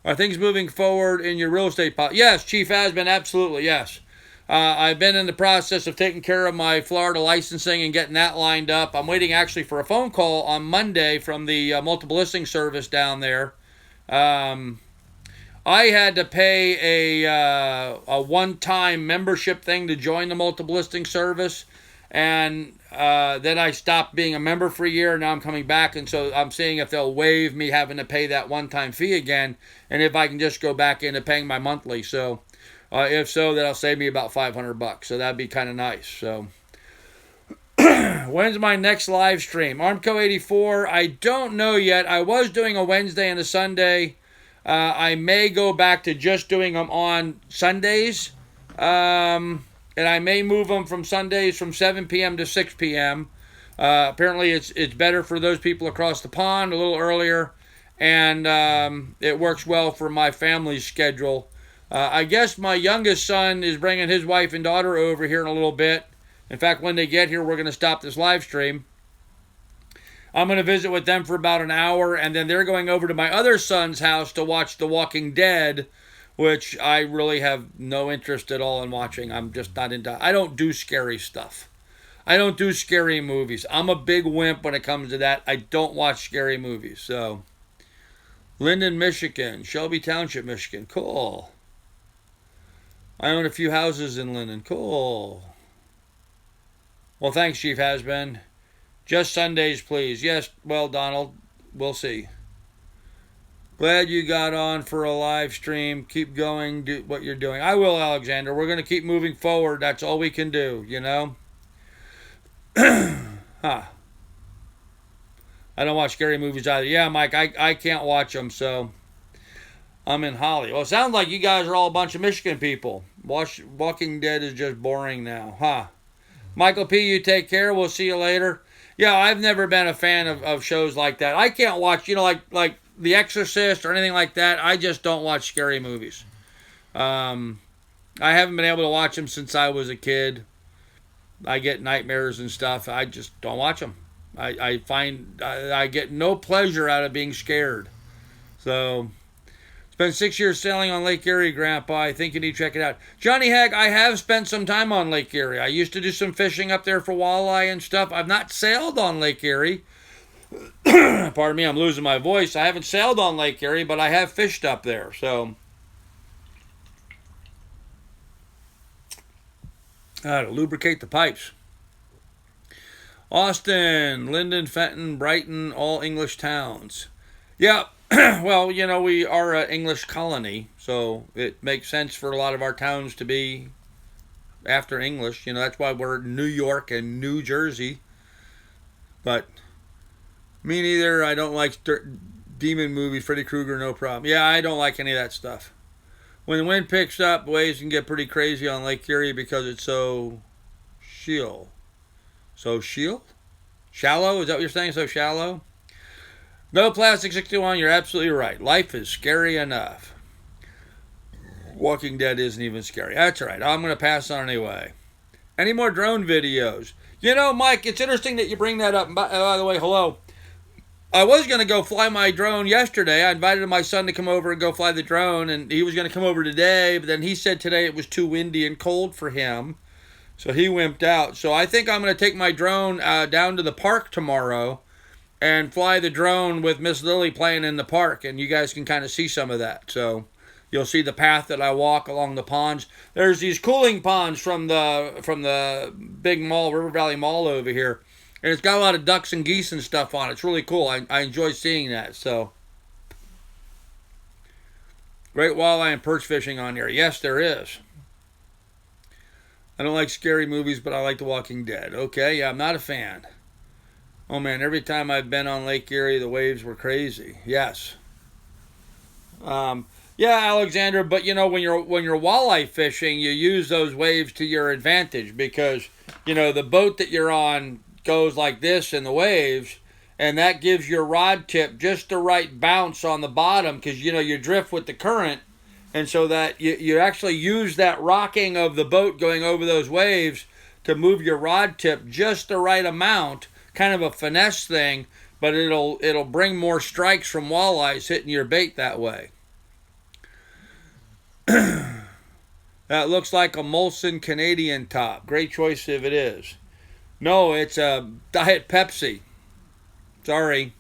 Are things moving forward in your real estate policy? Yes, Chief has been. Absolutely, yes. I've been in the process of taking care of my Florida licensing and getting that lined up. I'm waiting actually for a phone call on Monday from the multiple listing service down there. I had to pay a one-time membership thing to join the multiple listing service. And then I stopped being a member for a year. Now I'm coming back, and so I'm seeing if they'll waive me having to pay that one-time fee again, and if I can just go back into paying my monthly. So if so, that'll save me about $500. So that'd be kind of nice. So when's my next live stream? Armco 84. I don't know yet. I was doing a Wednesday and a Sunday. I may go back to just doing them on Sundays. And I may move them from Sundays from 7 p.m. to 6 p.m. Apparently, it's better for those people across the pond a little earlier, and it works well for my family's schedule. I guess my youngest son is bringing his wife and daughter over here in a little bit. In fact, when they get here, we're going to stop this live stream. I'm going to visit with them for about an hour, and then they're going over to my other son's house to watch The Walking Dead, which I really have no interest at all in watching. I'm just not into. I don't do scary stuff. I don't do scary movies. I'm a big wimp when it comes to that. I don't watch scary movies. So, Linden, Michigan. Shelby Township, Michigan. Cool. I own a few houses in Linden. Cool. Well, thanks, Chief Has-Been. Just Sundays, please. Yes, well, Donald, we'll see. Glad you got on for a live stream. Keep going, do what you're doing. I will, Alexander. We're going to keep moving forward. That's all we can do, Huh. I don't watch scary movies either. Yeah, Mike, I can't watch them, so I'm in Holly. Well, it sounds like you guys are all a bunch of Michigan people. Walking Dead is just boring now, huh? Michael P., you take care. We'll see you later. Yeah, I've never been a fan of shows like that. I can't watch, like The Exorcist or anything like that, I just don't watch scary movies. I haven't been able to watch them since I was a kid. I get nightmares and stuff. I just don't watch them. I find I get no pleasure out of being scared. So, spent 6 years sailing on Lake Erie, Grandpa. I think you need to check it out. Johnny Hag, I have spent some time on Lake Erie. I used to do some fishing up there for walleye and stuff. I've not sailed on Lake Erie. Pardon me, I'm losing my voice. I haven't sailed on Lake Erie, but I have fished up there. So, to lubricate the pipes. Austin, Linden, Fenton, Brighton, all English towns. Yeah, well, you know, we are an English colony, so it makes sense for a lot of our towns to be after English. You know, that's why we're New York and New Jersey. But me neither. I don't like demon movies, Freddy Krueger, no problem. Yeah, I don't like any of that stuff. When the wind picks up, waves can get pretty crazy on Lake Erie because it's so shallow. Shallow? Is that what you're saying? So shallow? No Plastic 61, you're absolutely right. Life is scary enough. Walking Dead isn't even scary. That's all right. I'm going to pass on anyway. Any more drone videos? You know, Mike, it's interesting that you bring that up. By the way, hello. I was going to go fly my drone yesterday. I invited my son to come over and go fly the drone, and he was going to come over today, but then he said today it was too windy and cold for him, so he wimped out. So I think I'm going to take my drone down to the park tomorrow and fly the drone with Miss Lily playing in the park, and you guys can kind of see some of that. So you'll see the path that I walk along the ponds. There's these cooling ponds from the big mall, River Valley Mall over here. And it's got a lot of ducks and geese and stuff on it. It's really cool. I enjoy seeing that. So, great walleye and perch fishing on here. Yes, there is. I don't like scary movies, but I like The Walking Dead. Okay, yeah, I'm not a fan. Oh man, every time I've been on Lake Erie, the waves were crazy. Yes. Yeah, Alexander. But you know, when you're walleye fishing, you use those waves to your advantage because you know the boat that you're on goes like this in the waves, and that gives your rod tip just the right bounce on the bottom because you know you drift with the current, and so that you actually use that rocking of the boat going over those waves to move your rod tip just the right amount, kind of a finesse thing, but it'll bring more strikes from walleyes hitting your bait that way. That looks like a Molson Canadian top. Great choice if it is. No, it's a Diet Pepsi. Sorry.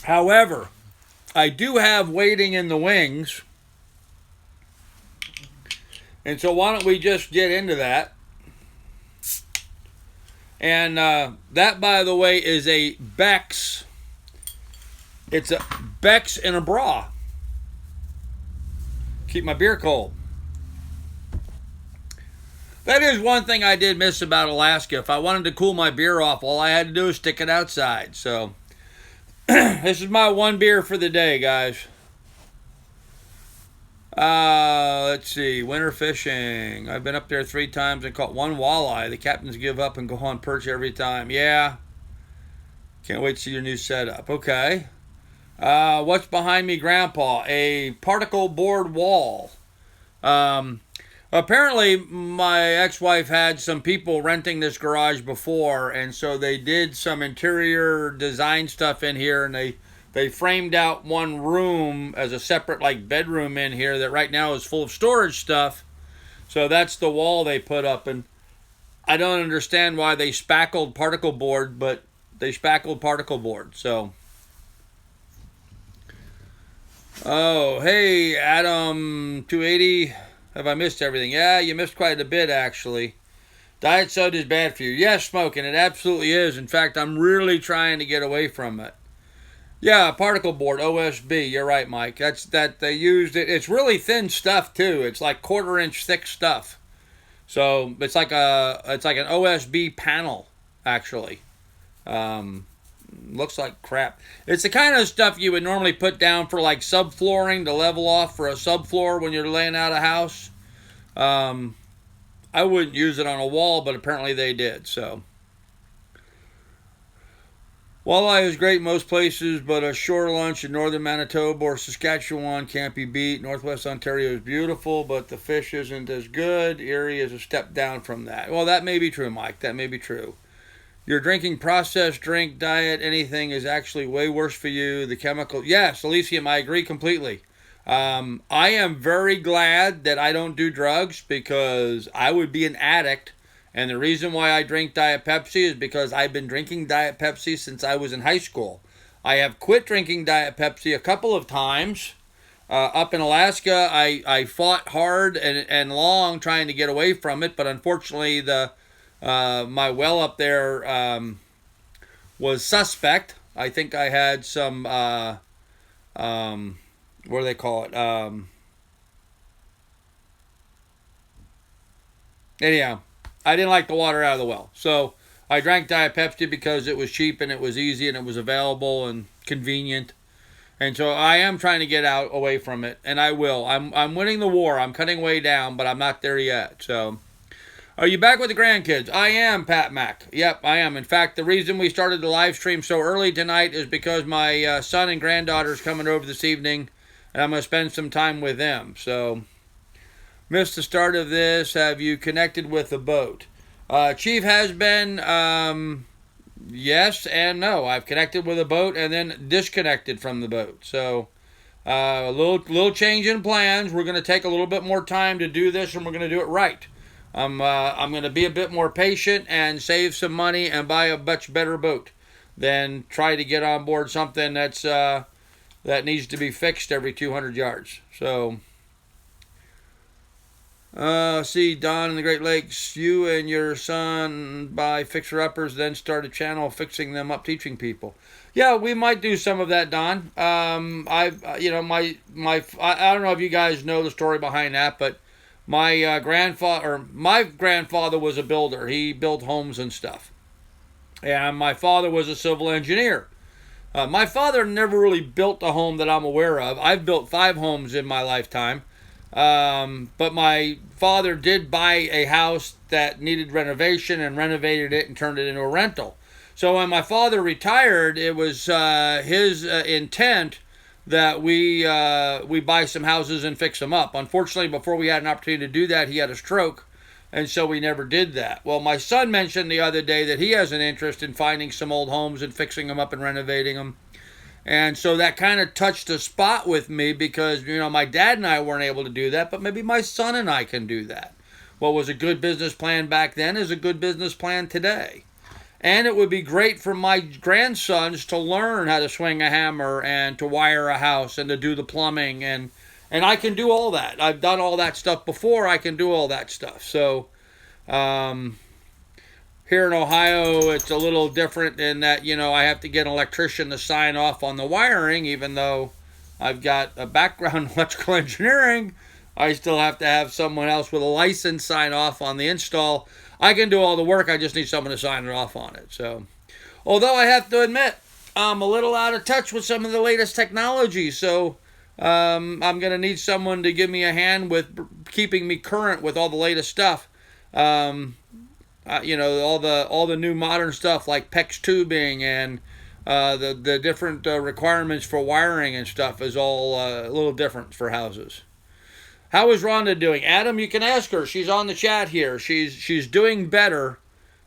However, I do have waiting in the wings. And so why don't we just get into that? And that, by the way, is a Beck's. It's a Beck's in a bra. Keep my beer cold. That is one thing I did miss about Alaska. If I wanted to cool my beer off, all I had to do was stick it outside. So, this is my one beer for the day, guys. Let's see. Winter fishing. I've been up there 3 times and caught 1 walleye. The captains give up and go on perch every time. Yeah. Can't wait to see your new setup. Okay. What's behind me, Grandpa? A particle board wall. Apparently, my ex-wife had some people renting this garage before, and so they did some interior design stuff in here, and they framed out one room as a separate like bedroom in here that right now is full of storage stuff. So that's the wall they put up, and I don't understand why they spackled particle board, but they spackled particle board. So, oh hey Adam 280. Have I missed everything? Yeah, you missed quite a bit, actually. Diet soda is bad for you. Yes, smoking. It absolutely is. In fact, I'm really trying to get away from it. Yeah, particle board, OSB. You're right, Mike. That they used it. It's really thin stuff, too. It's like 1/4-inch thick stuff. So, it's like an OSB panel, actually. Looks like crap. It's the kind of stuff you would normally put down for like subflooring to level off for a subfloor when you're laying out a house. I wouldn't use it on a wall, but apparently they did. So, Walleye is great most places, but a shore lunch in northern Manitoba or Saskatchewan can't be beat. Northwest Ontario is beautiful, but the fish isn't as good. Erie is a step down from that. Well, that may be true, Mike. That may be true. You're drinking processed drink, diet, anything is actually way worse for you. The chemical, yes, Elysium, I agree completely. I am very glad that I don't do drugs because I would be an addict. And the reason why I drink Diet Pepsi is because I've been drinking Diet Pepsi since I was in high school. I have quit drinking Diet Pepsi a couple of times. Up in Alaska, I fought hard and long trying to get away from it, but unfortunately my well up there was suspect. I think I had some, what do they call it? Anyhow. I didn't like the water out of the well. So I drank Diet Pepsi because it was cheap and it was easy and it was available and convenient. And so I am trying to get out away from it, and I will. I'm winning the war. I'm cutting way down, but I'm not there yet. So are you back with the grandkids? I am, Pat Mac. Yep, I am. In fact, the reason we started the live stream so early tonight is because my son and granddaughter is coming over this evening, and I'm going to spend some time with them. So missed the start of this. Have you connected with the boat? Chief has been, yes and no. I've connected with a boat and then disconnected from the boat. So a little change in plans. We're going to take a little bit more time to do this, and we're going to do it right. I'm going to be a bit more patient and save some money and buy a much better boat than try to get on board something that's that needs to be fixed every 200 yards. So. See, Don in the Great Lakes, you and your son buy fixer-uppers, then start a channel fixing them up, teaching people. Yeah, we might do some of that, Don. I don't know if you guys know the story behind that, but my grandfather was a builder. He built homes and stuff. And my father was a civil engineer. My father never really built a home that I'm aware of. I've built 5 homes in my lifetime. But my father did buy a house that needed renovation and renovated it and turned it into a rental. So when my father retired, it was his intent that we buy some houses and fix them up. Unfortunately, before we had an opportunity to do that, he had a stroke, and so we never did that. Well, my son mentioned the other day that he has an interest in finding some old homes and fixing them up and renovating them. And so that kind of touched a spot with me because, my dad and I weren't able to do that, but maybe my son and I can do that. What was a good business plan back then is a good business plan today. And it would be great for my grandsons to learn how to swing a hammer and to wire a house and to do the plumbing. And I can do all that. I've done all that stuff before. I can do all that stuff. So, here in Ohio, it's a little different in that, I have to get an electrician to sign off on the wiring, even though I've got a background in electrical engineering. I still have to have someone else with a license sign off on the install. I can do all the work. I just need someone to sign it off on it. So, although I have to admit, I'm a little out of touch with some of the latest technology. So, I'm going to need someone to give me a hand with keeping me current with all the latest stuff. All the new modern stuff like PEX tubing and the different requirements for wiring and stuff is all a little different for houses. How is Rhonda doing? Adam, you can ask her. She's on the chat here. She's doing better,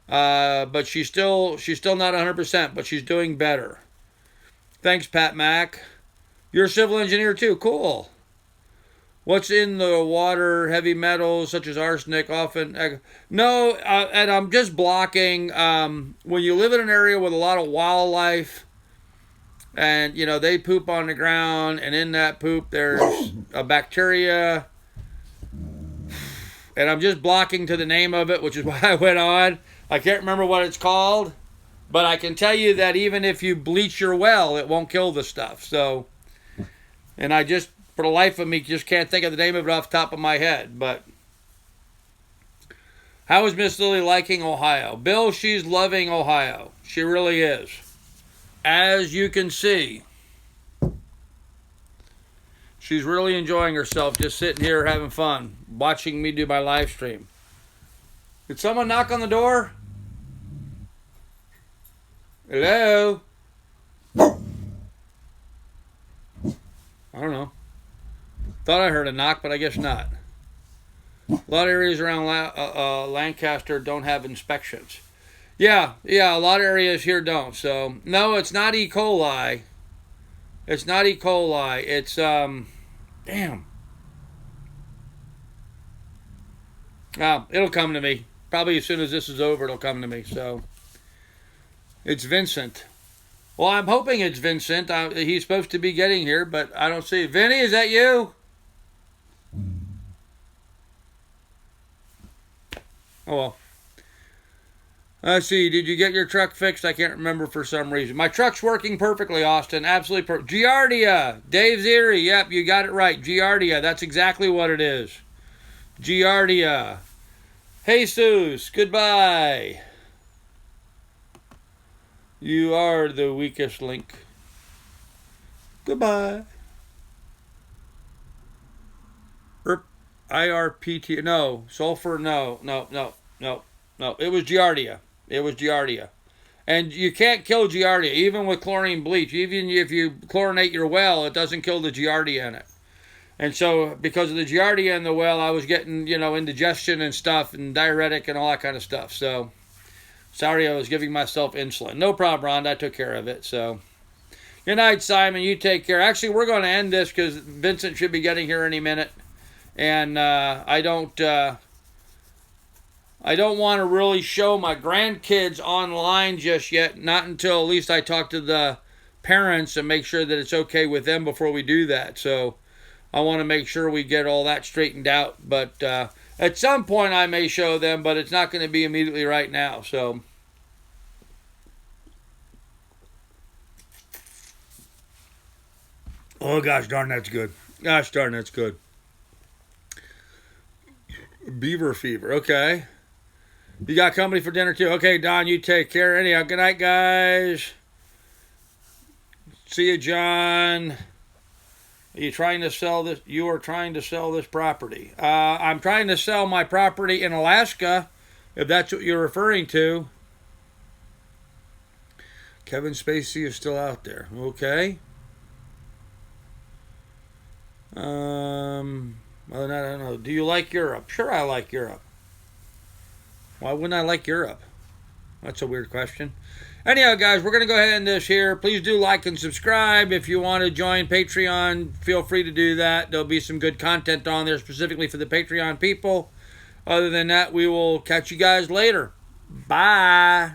but she's still not 100%, but she's doing better. Thanks, Pat Mac. You're a civil engineer too. Cool. What's in the water? Heavy metals such as arsenic often. No, and I'm just blocking. When you live in an area with a lot of wildlife, and they poop on the ground, and in that poop there's a bacteria, and I'm just blocking to the name of it, which is why I went on. I can't remember what it's called, but I can tell you that even if you bleach your well, it won't kill the stuff. So, and I just, for the life of me, just can't think of the name of it off the top of my head. But how is Miss Lily liking Ohio? Bill, she's loving Ohio. She really is. As you can see, she's really enjoying herself, just sitting here having fun, watching me do my live stream. Did someone knock on the door? Hello? I don't know. Thought I heard a knock, but I guess not. A lot of areas around Lancaster don't have inspections. Yeah, a lot of areas here don't. So, no, it's not E. coli. It's not E. coli. It's, damn. It'll come to me. Probably as soon as this is over, it'll come to me. So, it's Vincent. Well, I'm hoping it's Vincent. He's supposed to be getting here, but I don't see it. Vinny, is that you? Oh, well. Let's see. Did you get your truck fixed? I can't remember for some reason. My truck's working perfectly, Austin. Absolutely perfect. Giardia. Dave Zeri. Yep, you got it right. Giardia. That's exactly what it is. Giardia. Jesus. Goodbye. You are the weakest link. Goodbye. IRPT. No. Sulfur. No. It was Giardia. And you can't kill Giardia, even with chlorine bleach. Even if you chlorinate your well, it doesn't kill the Giardia in it. And so, because of the Giardia in the well, I was getting, indigestion and stuff, and diuretic and all that kind of stuff. So, sorry I was giving myself insulin. No problem, Rhonda. I took care of it. So, good night, Simon. You take care. Actually, we're going to end this because Vincent should be getting here any minute. And I don't want to really show my grandkids online just yet. Not until at least I talk to the parents and make sure that it's okay with them before we do that. So I want to make sure we get all that straightened out. But at some point I may show them, but it's not going to be immediately right now. So oh gosh darn, that's good. Gosh darn, that's good. Beaver fever. Okay. You got company for dinner too. Okay, Don, you take care. Anyhow, good night, guys. See you, John. Are you trying to sell this? You are trying to sell this property. I'm trying to sell my property in Alaska, if that's what you're referring to. Kevin Spacey is still out there. Okay. Well, I don't know. Do you like Europe? Sure, I like Europe. Why wouldn't I like Europe? That's a weird question. Anyhow, guys, we're going to go ahead and end this here. Please do like and subscribe. If you want to join Patreon, feel free to do that. There'll be some good content on there specifically for the Patreon people. Other than that, we will catch you guys later. Bye.